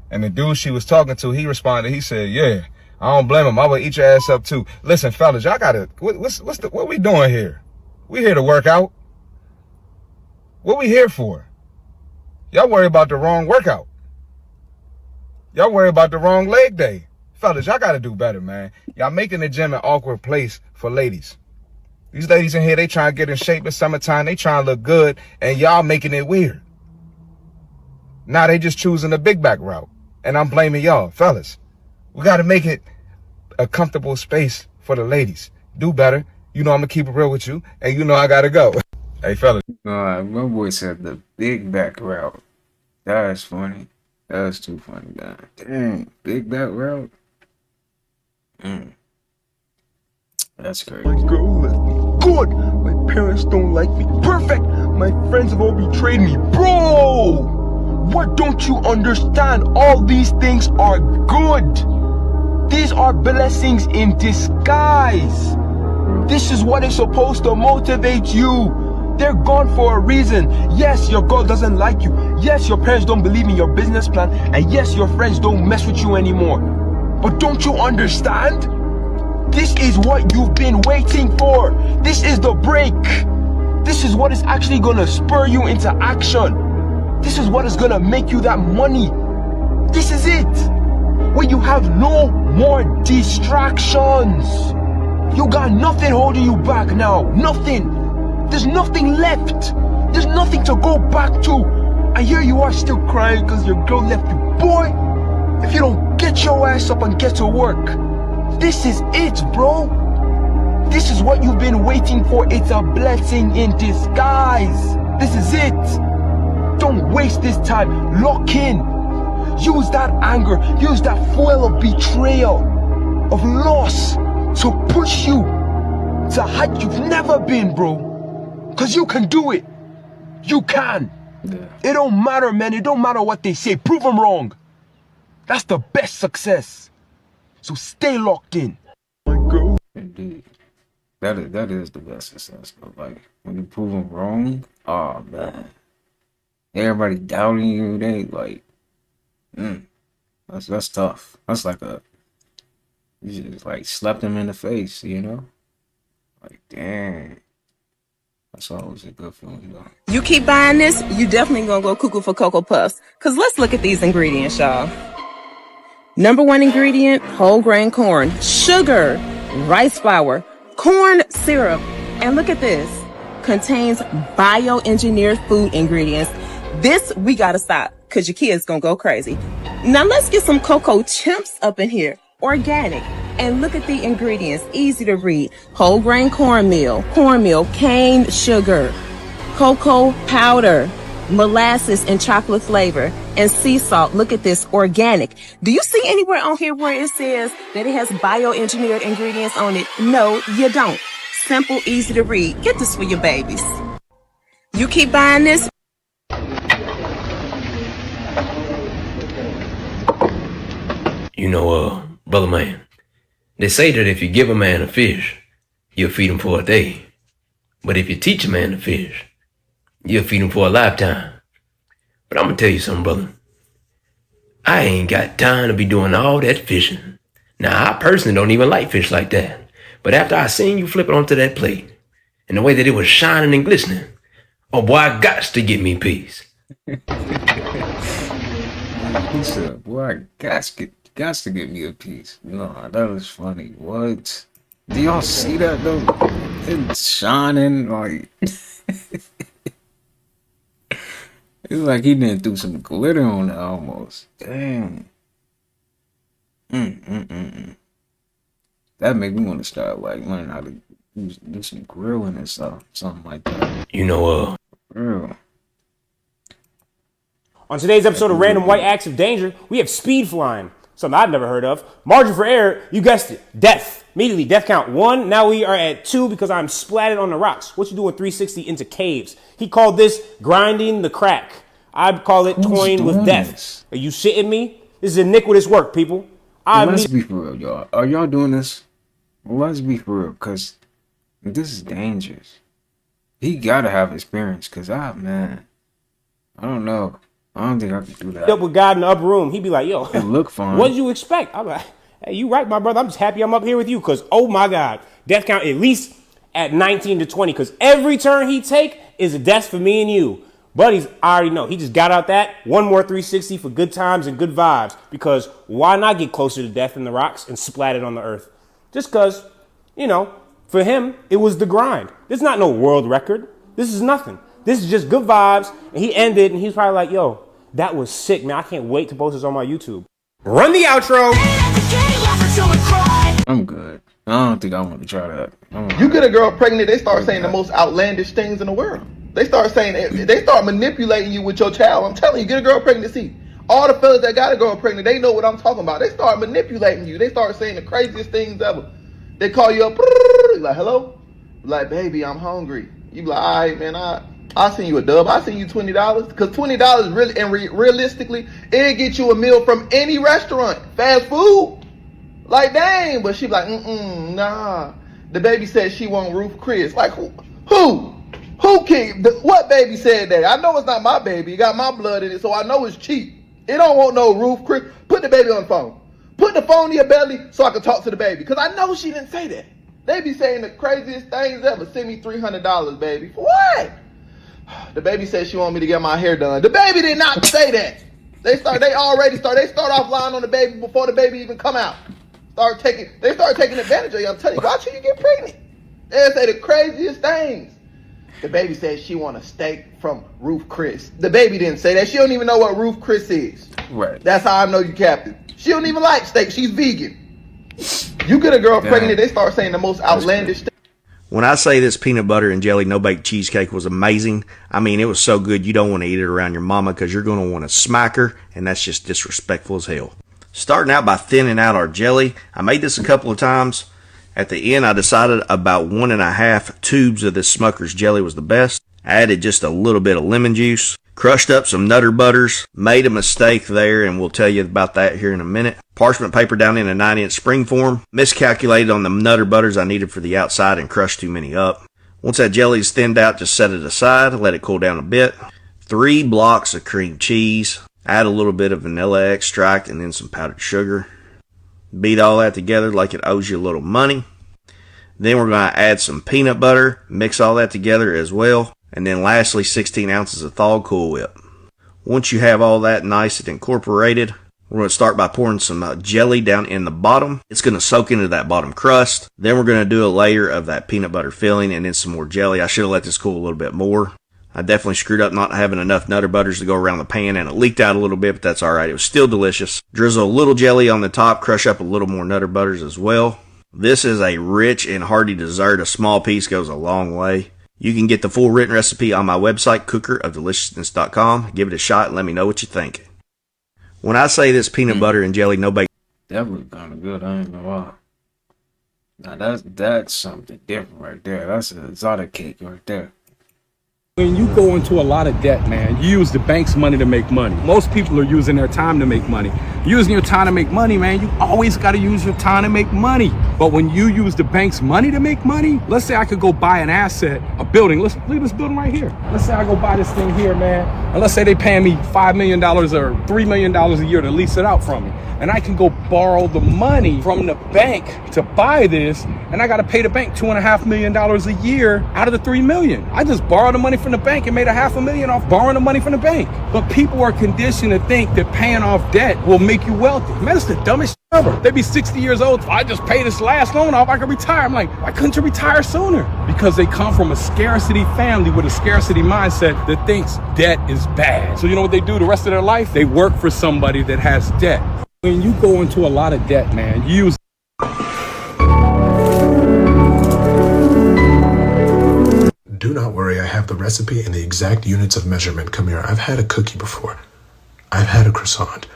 And the dude she was talking to, he responded, he said, yeah, I don't blame him. I would eat your ass up too. Listen, fellas, y'all gotta, what we doing here? We here to work out. What we here for? Y'all worry about the wrong workout. Y'all worry about the wrong leg day. Fellas, y'all gotta do better, man. Y'all making the gym an awkward place for ladies. These ladies in here, they trying to get in shape in summertime. They trying to look good, and y'all making it weird. Now they just choosing the big back route. And I'm blaming y'all, fellas. We got to make it a comfortable space for the ladies. Do better. You know I'm going to keep it real with you, and you know I got to go. Hey, fellas. My boy said the big back route. That's funny. That's too funny, man. Dang, big back route? That's crazy. My girl left me good. My parents don't like me. Perfect. My friends have all betrayed me. Bro! What don't you understand? All these things are good. These are blessings in disguise. This is what is supposed to motivate you. They're gone for a reason. Yes, your girl doesn't like you. Yes, your parents don't believe in your business plan. And yes, your friends don't mess with you anymore. But don't you understand? This is what you've been waiting for. This is the break. This is what is actually gonna spur you into action. This is what is gonna make you that money. This is it. When you have no more distractions. You got nothing holding you back now. Nothing. There's nothing left. There's nothing to go back to. And here you are still crying because your girl left you. Boy, if you don't get your ass up and get to work, this is it, bro. This is what you've been waiting for. It's a blessing in disguise. This is it. Don't waste this time. Lock in. Use that anger. Use that fuel of betrayal, of loss, to push you to height you've never been, bro. Because you can do it. You can. It don't matter, man. It don't matter what they say. Prove them wrong. That's the best success. So stay locked in. Indeed. That is the best success. Like, when you prove them wrong, oh, man. Everybody doubting you, they like, that's tough. That's like you just like slapped them in the face, you know? Like, dang. That's always a good feeling, though. You keep buying this, you definitely gonna go cuckoo for Cocoa Puffs. Cause let's look at these ingredients, y'all. Number one ingredient, whole grain corn, sugar, rice flour, corn syrup, and look at this, contains bioengineered food ingredients. This we gotta stop, cause your kids gonna go crazy. Now let's get some cocoa chimps up in here, organic. And look at the ingredients, easy to read. Whole grain cornmeal, cane sugar, cocoa powder, molasses and chocolate flavor, and sea salt. Look at this, organic. Do you see anywhere on here where it says that it has bioengineered ingredients on it? No, you don't. Simple, easy to read. Get this for your babies. You keep buying this. You know, brother man, they say that if you give a man a fish, you'll feed him for a day. But if you teach a man to fish, you'll feed him for a lifetime. But I'm gonna tell you something, brother. I ain't got time to be doing all that fishing. Now, I personally don't even like fish like that. But after I seen you flip it onto that plate, and the way that it was shining and glistening, oh boy, I gots to get me a piece. He said, boy, I gots to get me a piece. No, that was funny. What? Do y'all see that though? It's shining like it's like he didn't threw some glitter on it almost. Damn. That made me want to start like learning how to do some grilling and stuff, something like that. You know, Real. On today's episode of Random White Acts of Danger, we have speed flying, something I've never heard of. Margin for error, you guessed it, death. Immediately, death count 1. Now we are at 2 because I'm splatted on the rocks. What you doing 360 into caves? He called this grinding the crack. I'd call it toying with death. This? Are you shitting me? This is iniquitous work, people. Let's be for real, y'all. Are y'all doing this? Let's be for real, because this is dangerous. He gotta have experience, because man, I don't know. I don't think I could do that. Up with God in the upper room, he'd be like, yo, it look fun. What did you expect? I'm like, hey, you right, my brother. I'm just happy I'm up here with you, because, oh my God, death count at least at 19 to 20, because every turn he take is a death for me and you. Buddies, I already know. He just got out that. One more 360 for good times and good vibes, because why not get closer to death in the rocks and splat it on the earth? Just because, you know, for him, it was the grind. This is not no world record. This is nothing. This is just good vibes. And he ended, and he's probably like, yo, that was sick, man. I can't wait to post this on my YouTube. Run the outro. I'm good. I don't think I want to try that. You get a girl pregnant, they start saying the most outlandish things in the world. They start saying, they start manipulating you with your child. I'm telling you, get a girl pregnant. See, all the fellas that got a girl pregnant, they know what I'm talking about. They start manipulating you. They start saying the craziest things ever. They call you up, like, hello? Like, baby, I'm hungry. You be like, all right, man, I'll send you a dub. I'll send you $20. Because $20 really, and realistically, it'll get you a meal from any restaurant. Fast food. Like, dang. But she be like, nah. The baby said she want Ruth Chris. Like, who? Who can? What baby said that? I know it's not my baby. It got my blood in it, so I know it's cheap. It don't want no Ruth Chris. Put the baby on the phone. Put the phone in your belly so I can talk to the baby. Because I know she didn't say that. They be saying the craziest things ever. Send me $300, baby. For what? The baby said she want me to get my hair done. The baby did not say that. They start off lying on the baby before the baby even come out. They start taking advantage of you. I'm telling you, watch you get pregnant. They say the craziest things. The baby said she want a steak from Ruth Chris. The baby didn't say that. She don't even know what Ruth Chris is. Right. That's how I know you captain. She don't even like steak. She's vegan. You get a girl pregnant, they start saying the most outlandish things. When I say this peanut butter and jelly no-bake cheesecake was amazing, I mean, it was so good you don't want to eat it around your mama because you're going to want to smack her, and that's just disrespectful as hell. Starting out by thinning out our jelly, I made this a couple of times. At the end, I decided about 1.5 tubes of this Smucker's jelly was the best. I added just a little bit of lemon juice, crushed up some Nutter Butters, made a mistake there, and we'll tell you about that here in a minute. Parchment paper down in a 9-inch spring form. Miscalculated on the Nutter Butters I needed for the outside and crushed too many up. Once that jelly is thinned out, just set it aside, let it cool down a bit. 3 blocks of cream cheese. Add a little bit of vanilla extract and then some powdered sugar. Beat all that together like it owes you a little money. Then we're going to add some peanut butter, mix all that together as well. And then lastly, 16 ounces of thawed Cool Whip. Once you have all that nice and incorporated, we're going to start by pouring some jelly down in the bottom. It's going to soak into that bottom crust. Then we're going to do a layer of that peanut butter filling and then some more jelly. I should have let this cool a little bit more. I definitely screwed up not having enough Nutter Butters to go around the pan, and it leaked out a little bit, but that's alright. It was still delicious. Drizzle a little jelly on the top, crush up a little more Nutter Butters as well. This is a rich and hearty dessert. A small piece goes a long way. You can get the full written recipe on my website, cookerofdeliciousness.com. Give it a shot and let me know what you think. When I say this peanut butter and jelly no bake, that was kind of good. I ain't gonna lie. Now that's something different right there. That's an exotic cake right there. When you go into a lot of debt, man, you use the bank's money to make money. Most people are using their time to make money. Using your time to make money, man, you always got to use your time to make money. But when you use the bank's money to make money, let's say I could go buy an asset, a building. Let's leave this building right here. Let's say I go buy this thing here, man. And let's say they paying me $5 million or $3 million a year to lease it out from me. And I can go borrow the money from the bank to buy this, and I got to pay the bank $2.5 million a year out of the $3 million. I just borrowed the money from the bank and made $500,000 off borrowing the money from the bank. But people are conditioned to think that paying off debt will make you wealthy. Man, it's the dumbest shit ever. They be 60 years old. If I just pay this last loan off, I can retire. I'm like, why couldn't you retire sooner? Because they come from a scarcity family with a scarcity mindset that thinks debt is bad. So you know what they do the rest of their life? They work for somebody that has debt. When you go into a lot of debt, man, you use... Do not worry, I have the recipe and the exact units of measurement. Come here, I've had a cookie before. I've had a croissant.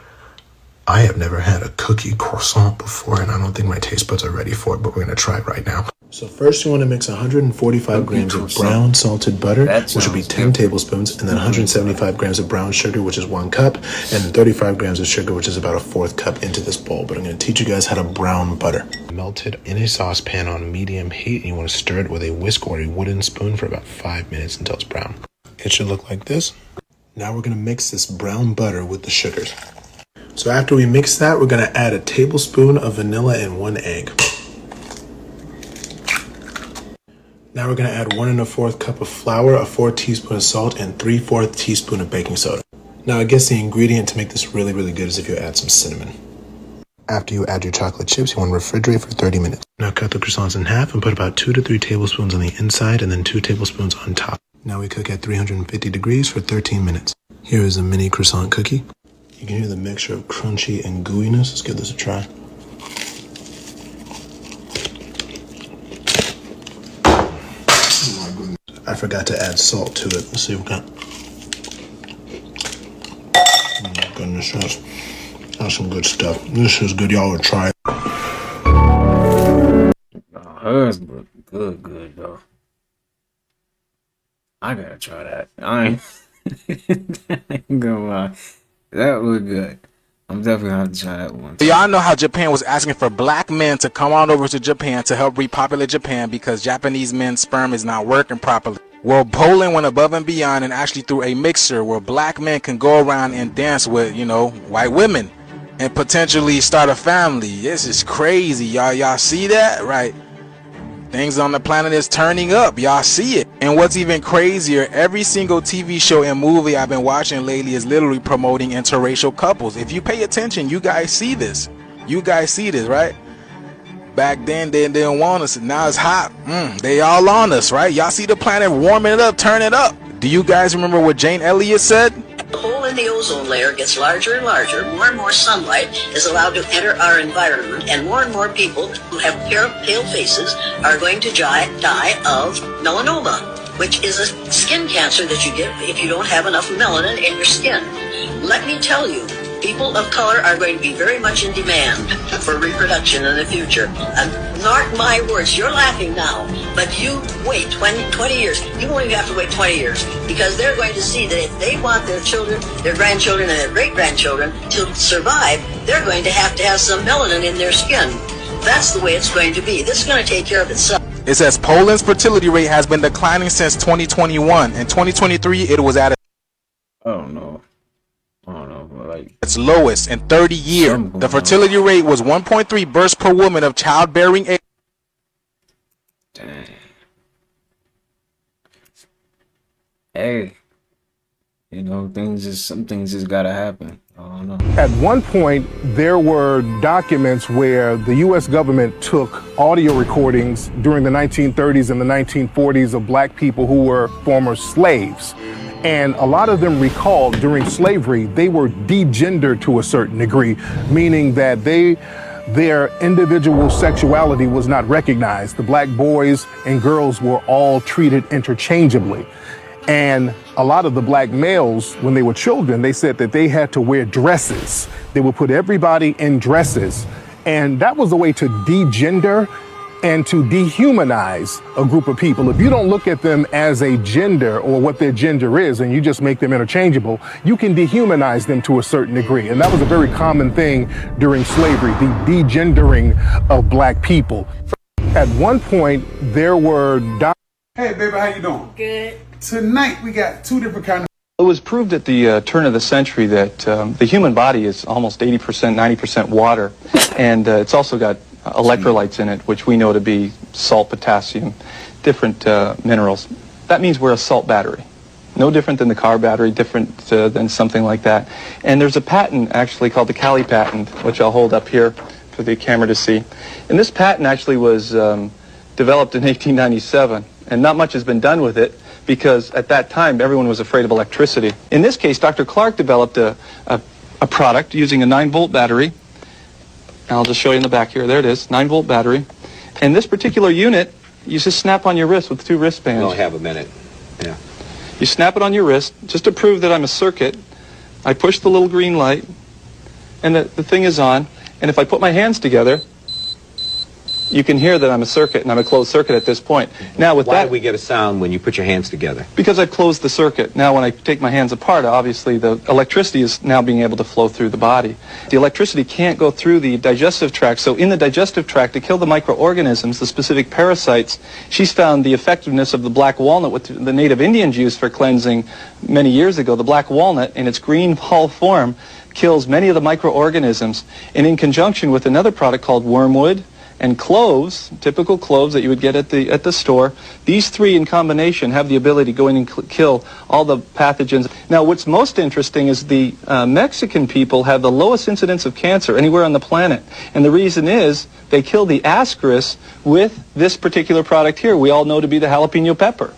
I have never had a cookie croissant before, and I don't think my taste buds are ready for it, but we're going to try it right now. So first you want to mix 145 grams of brown salted butter, which will be 10 tablespoons, and then 175 grams of brown sugar, which is 1 cup, and 35 grams of sugar, which is about 1/4 cup into this bowl. But I'm going to teach you guys how to brown butter. Melted in a saucepan on medium heat, and you want to stir it with a whisk or a wooden spoon for about 5 minutes until it's brown. It should look like this. Now we're going to mix this brown butter with the sugars. So after we mix that, we're going to add a tablespoon of vanilla and 1 egg. Now we're going to add 1 1/4 cup of flour, a 4 teaspoon of salt, and 3/4 teaspoon of baking soda. Now I guess the ingredient to make this really, really good is if you add some cinnamon. After you add your chocolate chips, you want to refrigerate for 30 minutes. Now cut the croissants in half and put about 2 to 3 tablespoons on the inside and then 2 tablespoons on top. Now we cook at 350 degrees for 13 minutes. Here is a mini croissant cookie. You can hear the mixture of crunchy and gooiness. Let's give this a try. I forgot to add salt to it. Let's see what we got. Oh my goodness, that's some good stuff. This is good. Y'all would try it. Hers look good though. I gotta try that. I ain't gonna lie. That look good. I'm definitely gonna have to try that one. Y'all know how Japan was asking for black men to come on over to Japan to help repopulate Japan because Japanese men's sperm is not working properly. Well, Poland went above and beyond and actually threw a mixer where black men can go around and dance with, white women and potentially start a family. This is crazy, y'all. Y'all see that? Right? Things on the planet is turning up. Y'all see it. And what's even crazier, every single TV show and movie I've been watching lately is literally promoting interracial couples. If you pay attention, you guys see this. You guys see this, right? Back then, they didn't want us, and now it's hot. They all on us, right? Y'all see the planet warming it up, turn it up. Do you guys remember what Jane Elliott said? The hole in the ozone layer gets larger and larger. More and more sunlight is allowed to enter our environment, and more people who have pale faces are going to die of melanoma, which is a skin cancer that you get if you don't have enough melanin in your skin. Let me tell you, people of color are going to be very much in demand for reproduction in the future. Mark my words, you're laughing now, but you wait 20 years. You won't even have to wait 20 years, because they're going to see that if they want their children, their grandchildren, and their great-grandchildren to survive, they're going to have some melanin in their skin. That's the way it's going to be. This is going to take care of itself. It says Poland's fertility rate has been declining since 2021. In 2023, it was at I don't know, but like its lowest in 30 years. The fertility rate was 1.3 births per woman of childbearing age. Dang. Hey, some things just gotta happen. I don't know. At one point, there were documents where the U.S. government took audio recordings during the 1930s and the 1940s of black people who were former slaves. And a lot of them recalled during slavery, they were degendered to a certain degree, meaning that their individual sexuality was not recognized. The black boys and girls were all treated interchangeably. And a lot of the black males, when they were children, they said that they had to wear dresses. They would put everybody in dresses. And that was a way to degender and to dehumanize a group of people. If you don't look at them as a gender or what their gender is, and you just make them interchangeable, you can dehumanize them to a certain degree. And that was a very common thing during slavery, the degendering of black people. At one point, there were... Hey, baby, how you doing? Good. Tonight, we got two different kinds of... It was proved at the turn of the century that the human body is almost 80%, 90% water, and it's also got electrolytes in it, which we know to be salt, potassium, different minerals. That means we're a salt battery. No different than the car battery, different than something like that. And there's a patent actually called the Cali patent, which I'll hold up here for the camera to see. And this patent actually was developed in 1897, and not much has been done with it, because at that time everyone was afraid of electricity. In this case, Dr. Clark developed a product using a 9-volt battery. And I'll just show you in the back here. There it is, 9-volt battery. And this particular unit, you just snap on your wrist with 2 wristbands. We'll have a minute. Yeah. You snap it on your wrist just to prove that I'm a circuit. I push the little green light, and the thing is on. And if I put my hands together, you can hear that I'm a circuit, and I'm a closed circuit at this point. Now with Why do we get a sound when you put your hands together? Because I've closed the circuit. Now when I take my hands apart, obviously the electricity is now being able to flow through the body. The electricity can't go through the digestive tract, so in the digestive tract, to kill the microorganisms, the specific parasites, she's found the effectiveness of the black walnut, which the native Indians used for cleansing many years ago. The black walnut, in its green hull form, kills many of the microorganisms, and in conjunction with another product called wormwood, and cloves, typical cloves that you would get at the store, these three in combination have the ability to go in and kill all the pathogens. Now what's most interesting is the Mexican people have the lowest incidence of cancer anywhere on the planet. And the reason is they kill the ascaris with this particular product here, we all know to be the jalapeno pepper.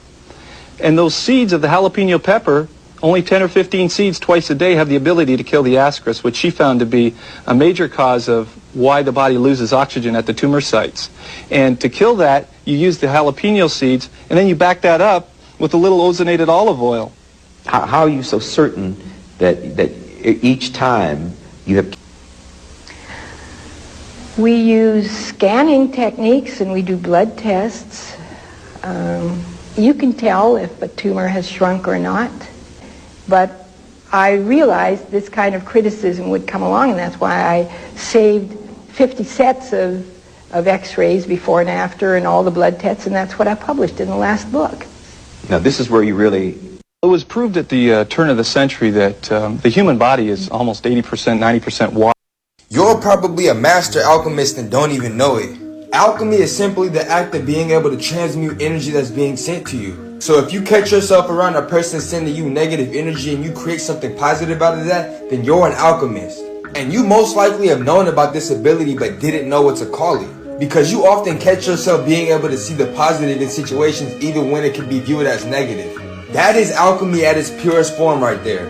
And those seeds of the jalapeno pepper, only 10 or 15 seeds twice a day, have the ability to kill the ascaris, which she found to be a major cause of why the body loses oxygen at the tumor sites. And to kill that, you use the jalapeno seeds, and then you back that up with a little ozonated olive oil. How are you so certain that each time you have... We use scanning techniques and we do blood tests. You can tell if a tumor has shrunk or not. But I realized this kind of criticism would come along, and that's why I saved 50 sets of x-rays before and after and all the blood tests, and that's what I published in the last book. Now this is where you really... It was proved at the turn of the century that the human body is almost 80%, 90% water. You're probably a master alchemist and don't even know it. Alchemy is simply the act of being able to transmute energy that's being sent to you. So if you catch yourself around a person sending you negative energy and you create something positive out of that, then you're an alchemist. And you most likely have known about this ability but didn't know what to call it. Because you often catch yourself being able to see the positive in situations even when it can be viewed as negative. That is alchemy at its purest form right there.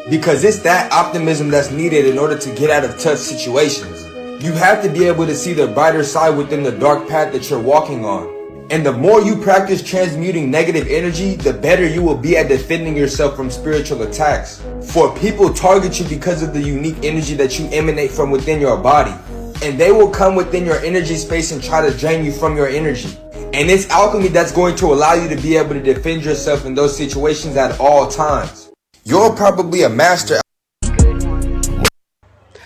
Because it's that optimism that's needed in order to get out of tough situations. You have to be able to see the brighter side within the dark path that you're walking on. And the more you practice transmuting negative energy, the better you will be at defending yourself from spiritual attacks. For people target you because of the unique energy that you emanate from within your body. And they will come within your energy space and try to drain you from your energy. And it's alchemy that's going to allow you to be able to defend yourself in those situations at all times. You're probably a master.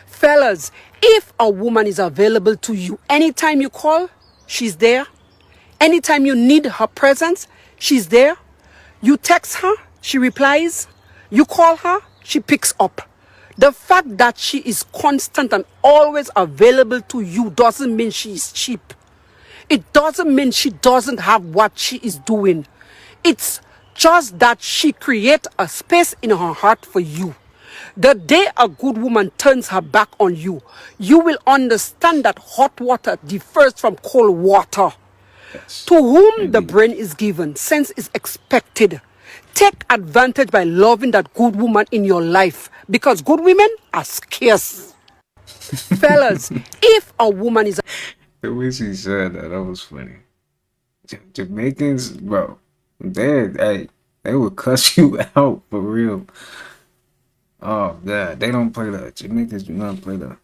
Fellas, if a woman is available to you anytime you call, she's there. Anytime you need her presence, she's there. You text her, she replies. You call her, she picks up. The fact that she is constant and always available to you doesn't mean she is cheap. It doesn't mean she doesn't have what she is doing. It's just that she creates a space in her heart for you. The day a good woman turns her back on you, you will understand that hot water differs from cold water. To whom the brain is given, sense is expected. Take advantage by loving that good woman in your life, because good women are scarce. Fellas, if a woman is... The way she said that was funny. Jamaicans, bro, they will cuss you out for real. Oh, God, they don't play that. Jamaicans do not play that.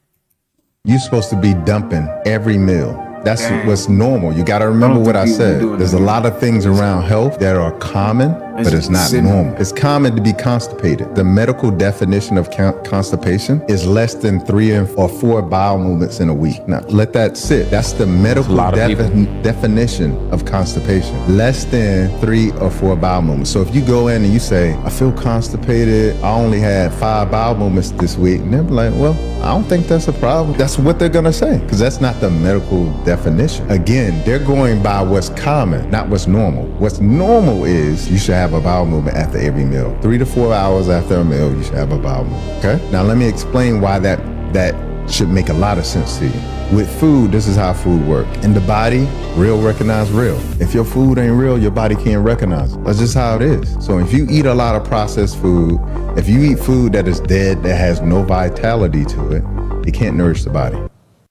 You're supposed to be dumping every meal. That's Damn. what's normal. You got to remember what I said. There's a lot of things around health that are common, but it's not normal. It's common to be constipated. The medical definition of constipation is less than 3 or 4 bowel movements in a week. Now, let that sit. That's the medical definition of constipation. Less than 3 or 4 bowel movements. So if you go in and you say, I feel constipated, I only had 5 bowel movements this week, and they're like, well, I don't think that's a problem. That's what they're going to say, because that's not the medical definition. Again, they're going by what's common, not what's normal. What's normal is you should have a bowel movement after every meal. 3 to 4 hours after a meal, you should have a bowel movement. Okay? Now let me explain why that should make a lot of sense to you. With food, this is how food works. In the body, real recognize real. If your food ain't real, your body can't recognize it. That's just how it is. So if you eat a lot of processed food, if you eat food that is dead, that has no vitality to it, it can't nourish the body.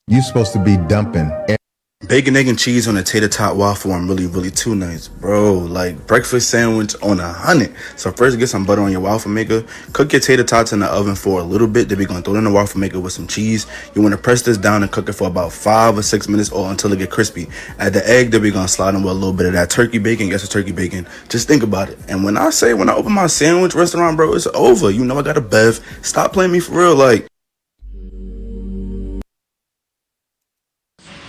You're supposed to be dumping. Bacon, egg, and cheese on a tater tot waffle. I'm really too nice, bro. Like breakfast sandwich on 100. So first get some butter on your waffle maker. Cook your tater tots in the oven for a little bit. Then we're gonna throw it in the waffle maker with some cheese. You wanna press this down and cook it for about 5 or 6 minutes or until it get crispy. Add the egg. Then we're gonna slide in with a little bit of that turkey bacon. Guess what turkey bacon? Just think about it. And when I open my sandwich restaurant, bro, it's over. You know I got a bev. Stop playing me for real, like.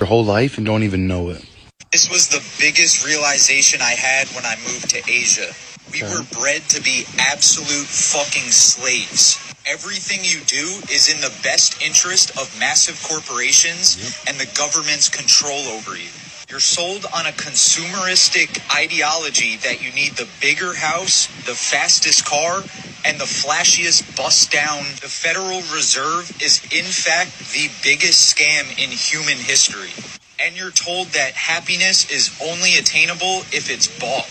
Your whole life and don't even know it. This was the biggest realization I had when I moved to Asia. We were bred to be absolute fucking slaves. Everything you do is in the best interest of massive corporations and the government's control over you. You're sold on a consumeristic ideology that you need the bigger house, the fastest car, and the flashiest bust down. The Federal Reserve is in fact the biggest scam in human history. And you're told that happiness is only attainable if it's bought.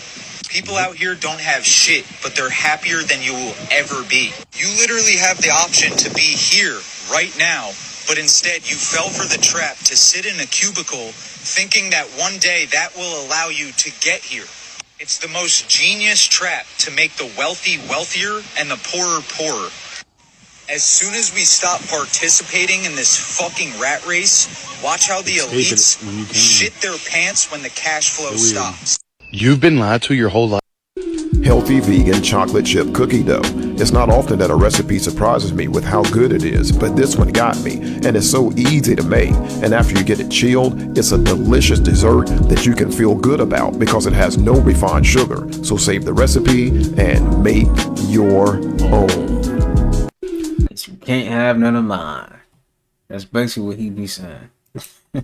People out here don't have shit, but they're happier than you will ever be. You literally have the option to be here right now, but instead you fell for the trap to sit in a cubicle thinking that one day that will allow you to get here. It's the most genius trap to make the wealthy wealthier and the poorer poorer. As soon as we stop participating in this fucking rat race, watch how the elites shit their pants when the cash flow stops. You've been lied to your whole life. Healthy vegan chocolate chip cookie dough. It's not often that a recipe surprises me with how good it is, but this one got me, and it's so easy to make. And after you get it chilled, it's a delicious dessert that you can feel good about because it has no refined sugar. So save the recipe and make your own. You can't have none of mine. That's basically what he be saying.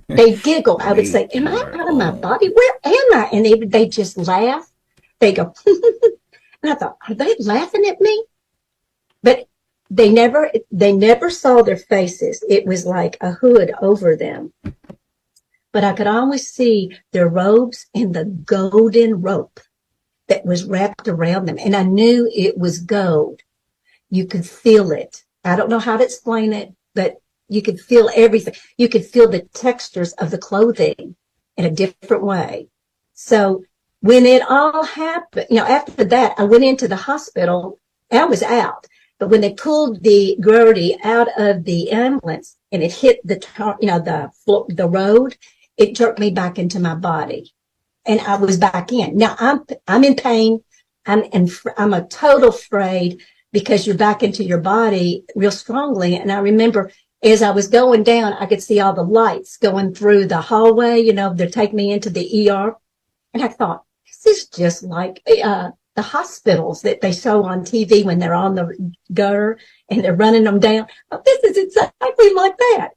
They giggle. I would say, am I out of my body? Where am I? And they just laugh. They go, and I thought, are they laughing at me? But they never saw their faces. It was like a hood over them. but I could always see their robes and the golden rope that was wrapped around them. And I knew it was gold. You could feel it. I don't know how to explain it, but you could feel everything. You could feel the textures of the clothing in a different way. So when it all happened, after that, I went into the hospital. I was out. But when they pulled the Gertie out of the ambulance and it hit the road, it jerked me back into my body, and I was back in. Now I'm in pain. I'm a total afraid because you're back into your body real strongly. And I remember as I was going down, I could see all the lights going through the hallway. They're taking me into the ER, and I thought, this is just like the hospitals that they show on TV when they're on the gutter and they're running them down. Oh, this is exactly like that.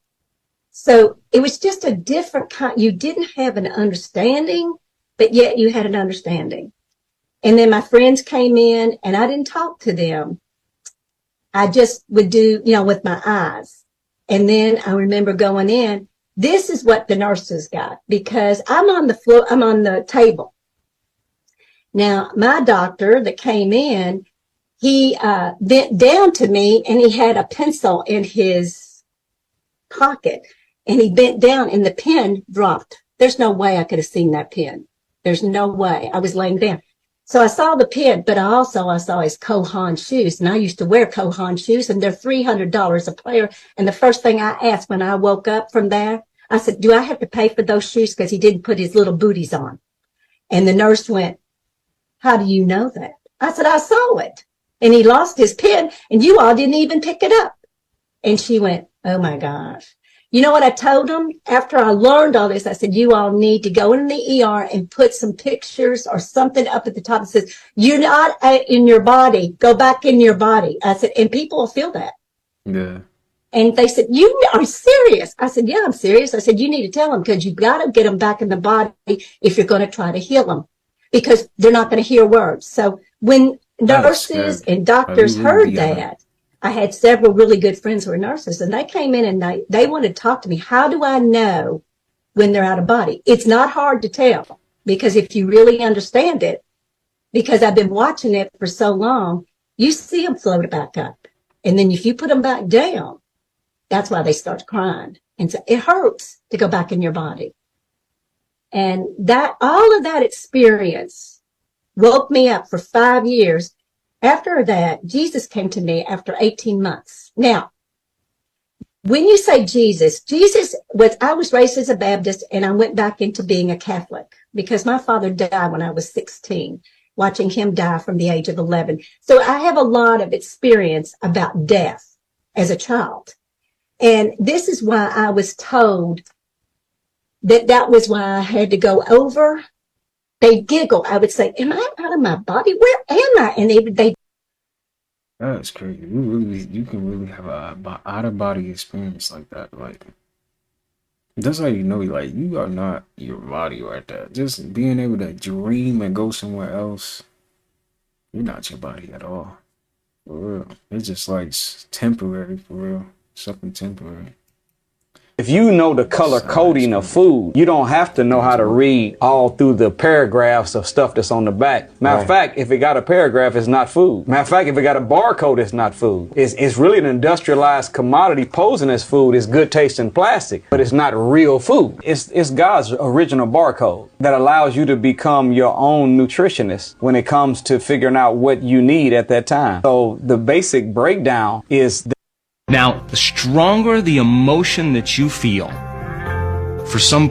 So it was just a different kind. You didn't have an understanding, but yet you had an understanding. And then my friends came in and I didn't talk to them. I just would do, with my eyes. And then I remember going in, this is what the nurses got, because I'm on the floor, I'm on the table. Now, my doctor that came in, he bent down to me and he had a pencil in his pocket, and he bent down and the pen dropped. There's no way I could have seen that pen. There's no way. I was laying down. So I saw the pen, but I saw his Kohan shoes, and I used to wear Kohan shoes, and they're $300 a pair. And the first thing I asked when I woke up from there, I said, do I have to pay for those shoes? Because he didn't put his little booties on. And the nurse went, how do you know that? I said, I saw it. And he lost his pen, and you all didn't even pick it up. And she went, oh my gosh. You know what I told them? After I learned all this, I said, you all need to go in the ER and put some pictures or something up at the top that says, you're not in your body. Go back in your body. I said, and people will feel that. Yeah. And they said, you are serious. I said, yeah, I'm serious. I said, you need to tell them, because you've got to get them back in the body if you're going to try to heal them, because they're not going to hear words. So when nurses and doctors heard that, I had several really good friends who were nurses, and they came in and they wanted to talk to me. How do I know when they're out of body? It's not hard to tell, because if you really understand it, because I've been watching it for so long, you see them float back up. And then if you put them back down, that's why they start crying. And so it hurts to go back in your body. And that, all of that experience woke me up for 5 years. After that, Jesus came to me after 18 months. Now, when you say Jesus I was raised as a Baptist, and I went back into being a Catholic because my father died when I was 16, watching him die from the age of 11. So I have a lot of experience about death as a child. And this is why I was told that was why I had to go over. They giggle. I would say, am I out of my body? Where am I? And they That's crazy. You can really have a out of body experience like that. Like, that's how you know, like, you are not your body right there. Just being able to dream and go somewhere else, you're not your body at all. For real. It's just like temporary, for real. Something temporary. If you know the color coding of food, you don't have to know how to read all through the paragraphs of stuff that's on the back. Matter of fact, if it got a paragraph, it's not food. Matter of fact, if it got a barcode, it's not food. It's really an industrialized commodity posing as food. It's good tasting plastic, but it's not real food. It's God's original barcode that allows you to become your own nutritionist when it comes to figuring out what you need at that time. So the basic breakdown is now, the stronger the emotion that you feel for some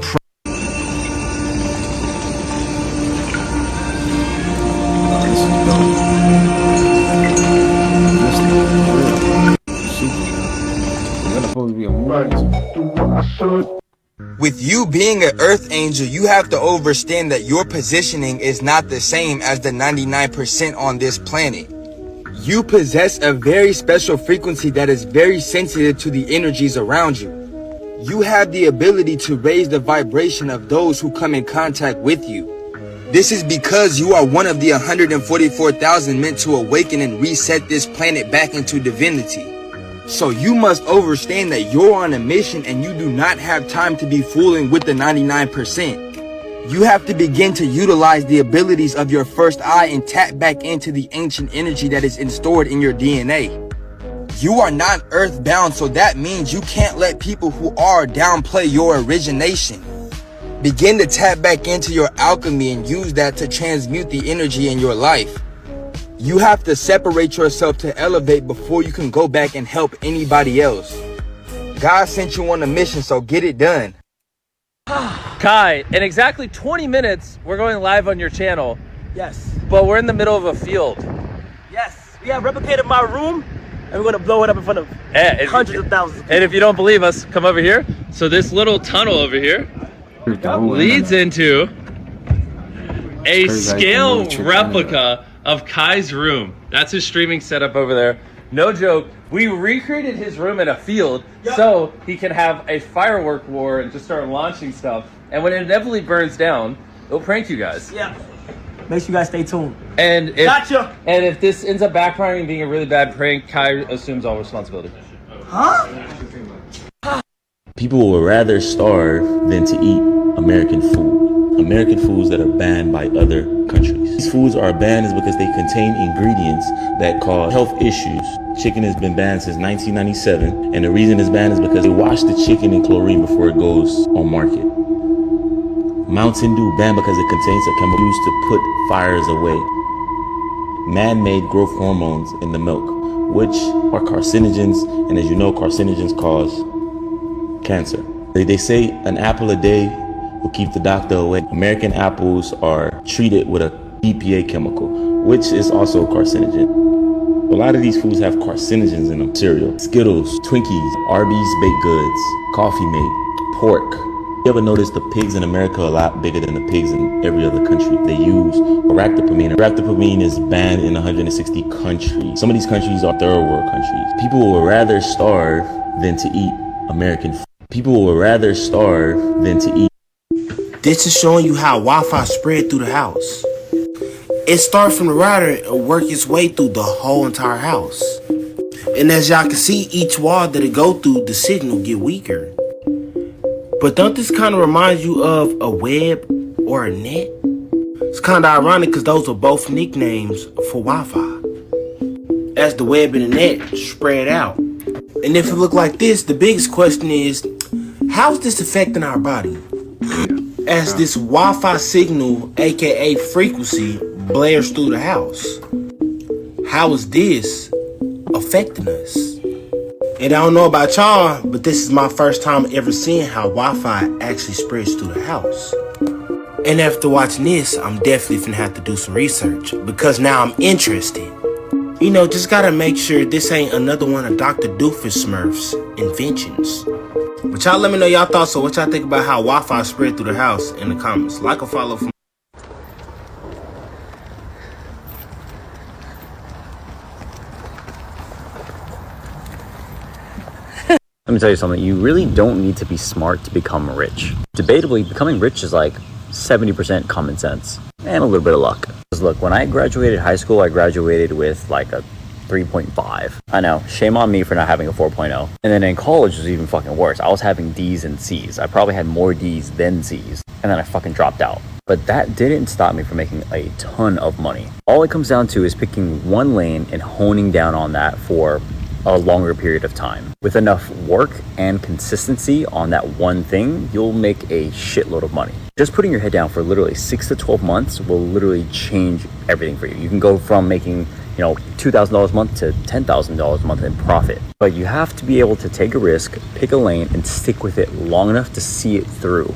With you being an earth angel, you have to understand that your positioning is not the same as the 99% on this planet. You possess a very special frequency that is very sensitive to the energies around you. You have the ability to raise the vibration of those who come in contact with you. This is because you are one of the 144,000 meant to awaken and reset this planet back into divinity. So you must understand that you're on a mission and you do not have time to be fooling with the 99%. You have to begin to utilize the abilities of your first eye and tap back into the ancient energy that is stored in your DNA. You are not earthbound, so that means you can't let people who are downplay your origination. Begin to tap back into your alchemy and use that to transmute the energy in your life. You have to separate yourself to elevate before you can go back and help anybody else. God sent you on a mission, so get it done. Kai, in exactly 20 minutes, we're going live on your channel. Yes. But we're in the middle of a field. Yes. We have replicated my room, and we're going to blow it up in front of hundreds of thousands of people. And if you don't believe us, come over here. So this little tunnel over here leads into a scale replica of Kai's room. That's his streaming setup over there. No joke. We recreated his room in a field so he can have a firework war and just start launching stuff. And when it inevitably burns down, it'll prank you guys. Yeah. Make sure you guys stay tuned. And if, Gotcha. And if this ends up backfiring and being a really bad prank, Kai assumes all responsibility. Huh? People would rather starve than to eat American food. American foods that are banned by other countries. These foods are banned is because they contain ingredients that cause health issues. Chicken has been banned since 1997, and the reason it's banned is because they wash the chicken in chlorine before it goes on market. Mountain Dew banned because it contains a chemical used to put fires away. Man-made growth hormones in the milk, which are carcinogens, and as you know, carcinogens cause cancer. They say an apple a day will keep the doctor away. American apples are treated with a EPA chemical, which is also a carcinogen. A lot of these foods have carcinogens in them. Cereal, Skittles, Twinkies, Arby's baked goods, Coffee Mate, pork. You ever notice the pigs in America are a lot bigger than the pigs in every other country? They use ractopamine. Ractopamine is banned in 160 countries. Some of these countries are third world countries. People would rather starve than to eat American food. People would rather starve than to eat. This is showing you how Wi-Fi spread through the house. It starts from the router and work its way through the whole entire house. And as y'all can see, each wall that it go through, the signal get weaker. But don't this kind of remind you of a web or a net? It's kind of ironic because those are both nicknames for Wi-Fi. As the web and the net spread out. And if it look like this, the biggest question is, how is this affecting our body? As this Wi-Fi signal, aka frequency, blares through the house. How is this affecting us? And I don't know about y'all, but this is my first time ever seeing how Wi-Fi actually spreads through the house. And after watching this, I'm definitely finna have to do some research because now I'm interested. You know, just gotta make sure this ain't another one of Dr. Doofus Smurf's inventions. But y'all let me know y'all thoughts on what y'all think about how Wi-Fi spread through the house in the comments. Like or follow from Let me tell you something, you really don't need to be smart to become rich. Debatably, becoming rich is like 70% common sense and a little bit of luck. Because look, when I graduated high school, I graduated with like a 3.5. I know, shame on me for not having a 4.0. And then in college it was even fucking worse. I was having D's and C's. I probably had more D's than C's. And then I fucking dropped out. But that didn't stop me from making a ton of money. All it comes down to is picking one lane and honing down on that for a longer period of time. With enough work and consistency on that one thing, you'll make a shitload of money. Just putting your head down for literally 6 to 12 months will literally change everything for you. You can go from making, $2,000 a month to $10,000 a month in profit. But you have to be able to take a risk, pick a lane, and stick with it long enough to see it through.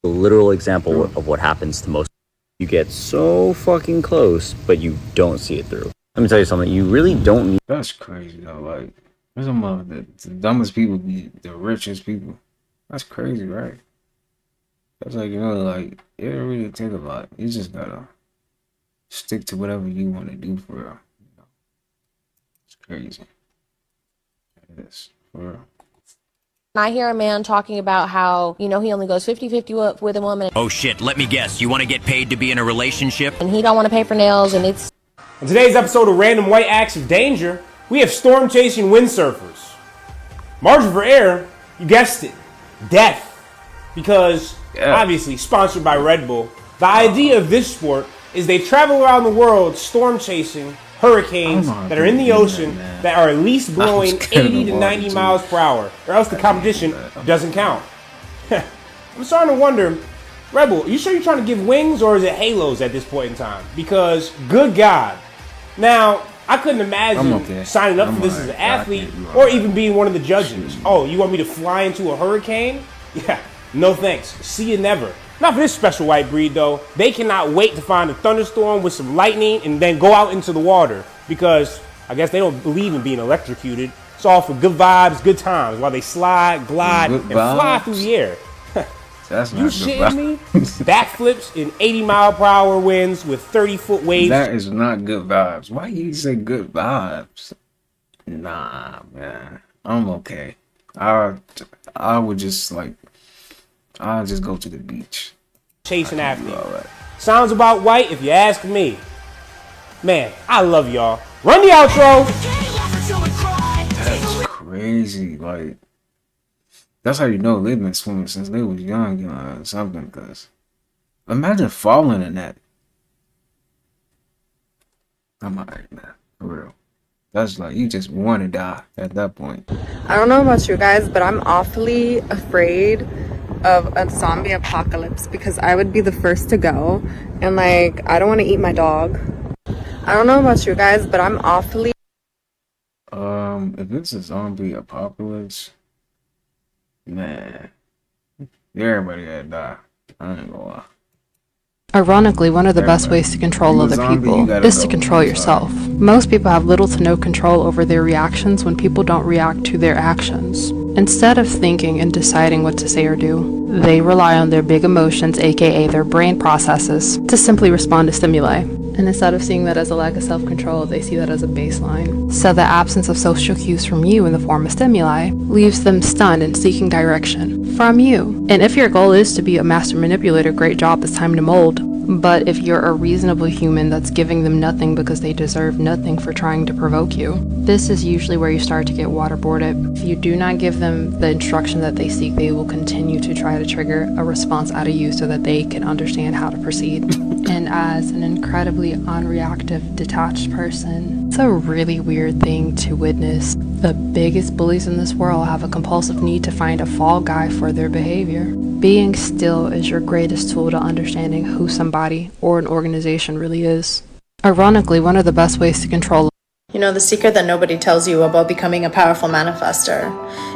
A literal example of what happens to most. You get so fucking close, but you don't see it through. Let me tell you something, you really don't need... That's crazy though, like, there's some of the dumbest people be the richest people. That's crazy, right? That's like, like, it don't really take a lot. You just gotta stick to whatever you want to do for real. It's crazy. It is, for real. I hear a man talking about how, he only goes 50-50 with a woman. Oh shit, let me guess, you want to get paid to be in a relationship? And he don't want to pay for nails, and it's... On today's episode of Random White Acts of Danger, we have storm-chasing windsurfers, Margin for error, you guessed it, death. Because, obviously, sponsored by Red Bull, the idea of this sport is they travel around the world storm chasing hurricanes that are in the ocean that are at least blowing 80 to 90 miles per hour, or else the competition doesn't count. I'm starting to wonder, Red Bull, are you sure you're trying to give wings, or is it halos at this point in time? Because, good God. Now, I couldn't imagine signing up for this as an athlete or even being one of the judges. Oh, you want me to fly into a hurricane? Yeah, no thanks. See you never. Not for this special white breed, though. They cannot wait to find a thunderstorm with some lightning and then go out into the water because I guess they don't believe in being electrocuted. It's all for good vibes, good times while they slide, glide, and fly through the air. That's you not shitting good me? Backflips in 80-mile-per-hour winds with 30-foot waves. That is not good vibes. Why you say good vibes? Nah, man. I'm okay. I would just like, I'll just go to the beach. Chasing after you. Sounds about white if you ask me. Man, I love y'all. Run the outro. That's crazy. Like, that's how you know they've been swimming since they was young, or something. Cause imagine falling in that. I'm alright, man. For real. That's like you just want to die at that point. I don't know about you guys, but I'm awfully afraid of a zombie apocalypse because I would be the first to go, and like I don't want to eat my dog. I don't know about you guys, but I'm awfully. If it's a zombie apocalypse, man, everybody gotta die. I ain't gonna lie. Ironically, one of the best ways to control other people is to control yourself. Most people have little to no control over their reactions when people don't react to their actions. Instead of thinking and deciding what to say or do, they rely on their big emotions, aka their brain processes, to simply respond to stimuli. And instead of seeing that as a lack of self-control, they see that as a baseline. So the absence of social cues from you in the form of stimuli leaves them stunned and seeking direction from you. And if your goal is to be a master manipulator, great job, it's time to mold. But if you're a reasonable human that's giving them nothing because they deserve nothing for trying to provoke you, this is usually where you start to get waterboarded. If you do not give them the instruction that they seek, they will continue to try to trigger a response out of you so that they can understand how to proceed. And as an incredibly unreactive, detached person, it's a really weird thing to witness. The biggest bullies in this world have a compulsive need to find a fall guy for their behavior. Being still is your greatest tool to understanding who somebody or an organization really is. Ironically, one of the best ways to control. You know, the secret that nobody tells you about becoming a powerful manifester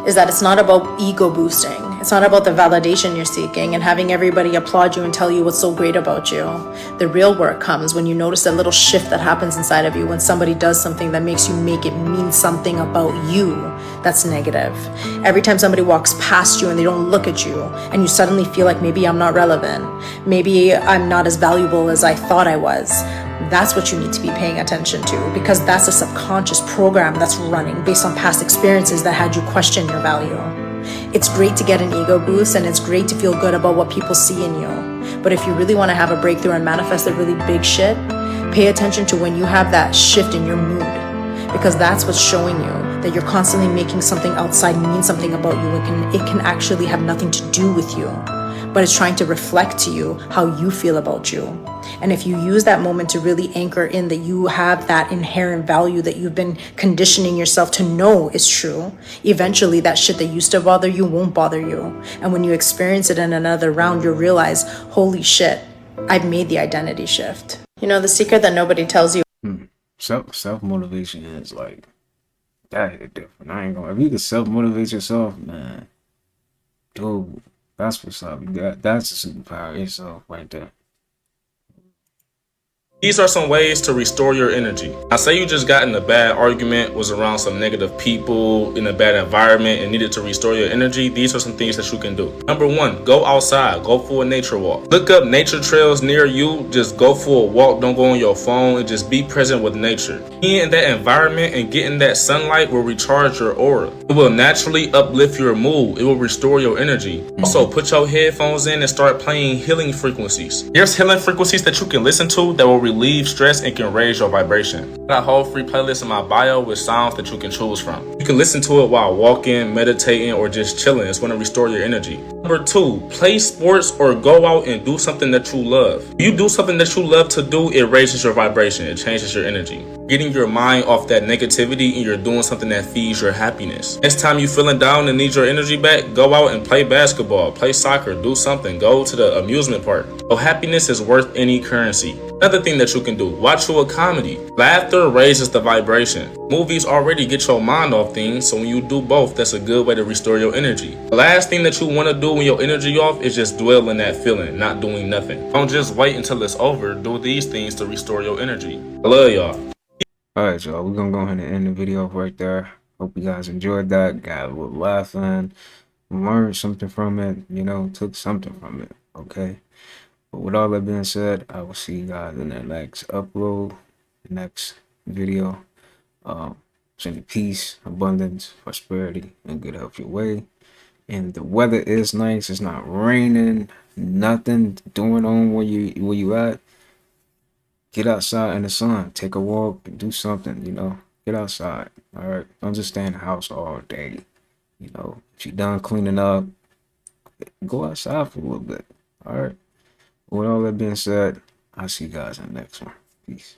is that it's not about ego boosting. It's not about the validation you're seeking and having everybody applaud you and tell you what's so great about you. The real work comes when you notice that little shift that happens inside of you when somebody does something that makes you make it mean something about you that's negative. Every time somebody walks past you and they don't look at you and you suddenly feel like maybe I'm not relevant, maybe I'm not as valuable as I thought I was, that's what you need to be paying attention to, because that's a subconscious program that's running based on past experiences that had you question your value. It's great to get an ego boost and it's great to feel good about what people see in you. But if you really want to have a breakthrough and manifest a really big shit, pay attention to when you have that shift in your mood, because that's what's showing you that you're constantly making something outside mean something about you. It can actually have nothing to do with you, but it's trying to reflect to you how you feel about you. And if you use that moment to really anchor in that you have that inherent value that you've been conditioning yourself to know is true, eventually that shit that used to bother you won't bother you. And when you experience it in another round, you'll realize, holy shit, I've made the identity shift. You know, the secret that nobody tells you. Self-motivation is like, that is different. I ain't gonna, if you can self-motivate yourself, man, dude, that's what's up. That's a superpower itself right there. These are some ways to restore your energy. Now, say you just got in a bad argument, was around some negative people, in a bad environment, and needed to restore your energy. These are some things that you can do. Number one, go outside. Go for a nature walk. Look up nature trails near you. Just go for a walk. Don't go on your phone, and just be present with nature. Being in that environment and getting that sunlight will recharge your aura. It will naturally uplift your mood. It will restore your energy. Also, put your headphones in and start playing healing frequencies. There's healing frequencies that you can listen to that will relieve stress and can raise your vibration. I got a whole free playlist in my bio with sounds that you can choose from. You can listen to it while walking, meditating, or just chilling. It's going to restore your energy. Number 2, play sports or go out and do something that you love. If you do something that you love to do, it raises your vibration. It changes your energy. Getting your mind off that negativity and you're doing something that feeds your happiness. Next time you feeling down and need your energy back, go out and play basketball, play soccer, do something, go to the amusement park. So happiness is worth any currency. Another thing that you can do, watch you a comedy. Laughter raises the vibration. Movies already get your mind off things, so when you do both, that's a good way to restore your energy. The last thing that you want to do when your energy off is just dwell in that feeling, not doing nothing. Don't just wait until it's over. Do these things to restore your energy. I love y'all. Alright, y'all, we're gonna go ahead and end the video right there. Hope you guys enjoyed that, got a little laughing, learned something from it, you know, took something from it, okay? But with all that being said, I will see you guys in the next upload, the next video. Sending peace, abundance, prosperity, and good health your way. And the weather is nice. It's not raining. Nothing going on where you at. Get outside in the sun. Take a walk. Do something. You know. Get outside. All right. Don't just stay in the house all day. You know. If you're done cleaning up, go outside for a little bit. All right. With all that being said, I'll see you guys in the next one. Peace.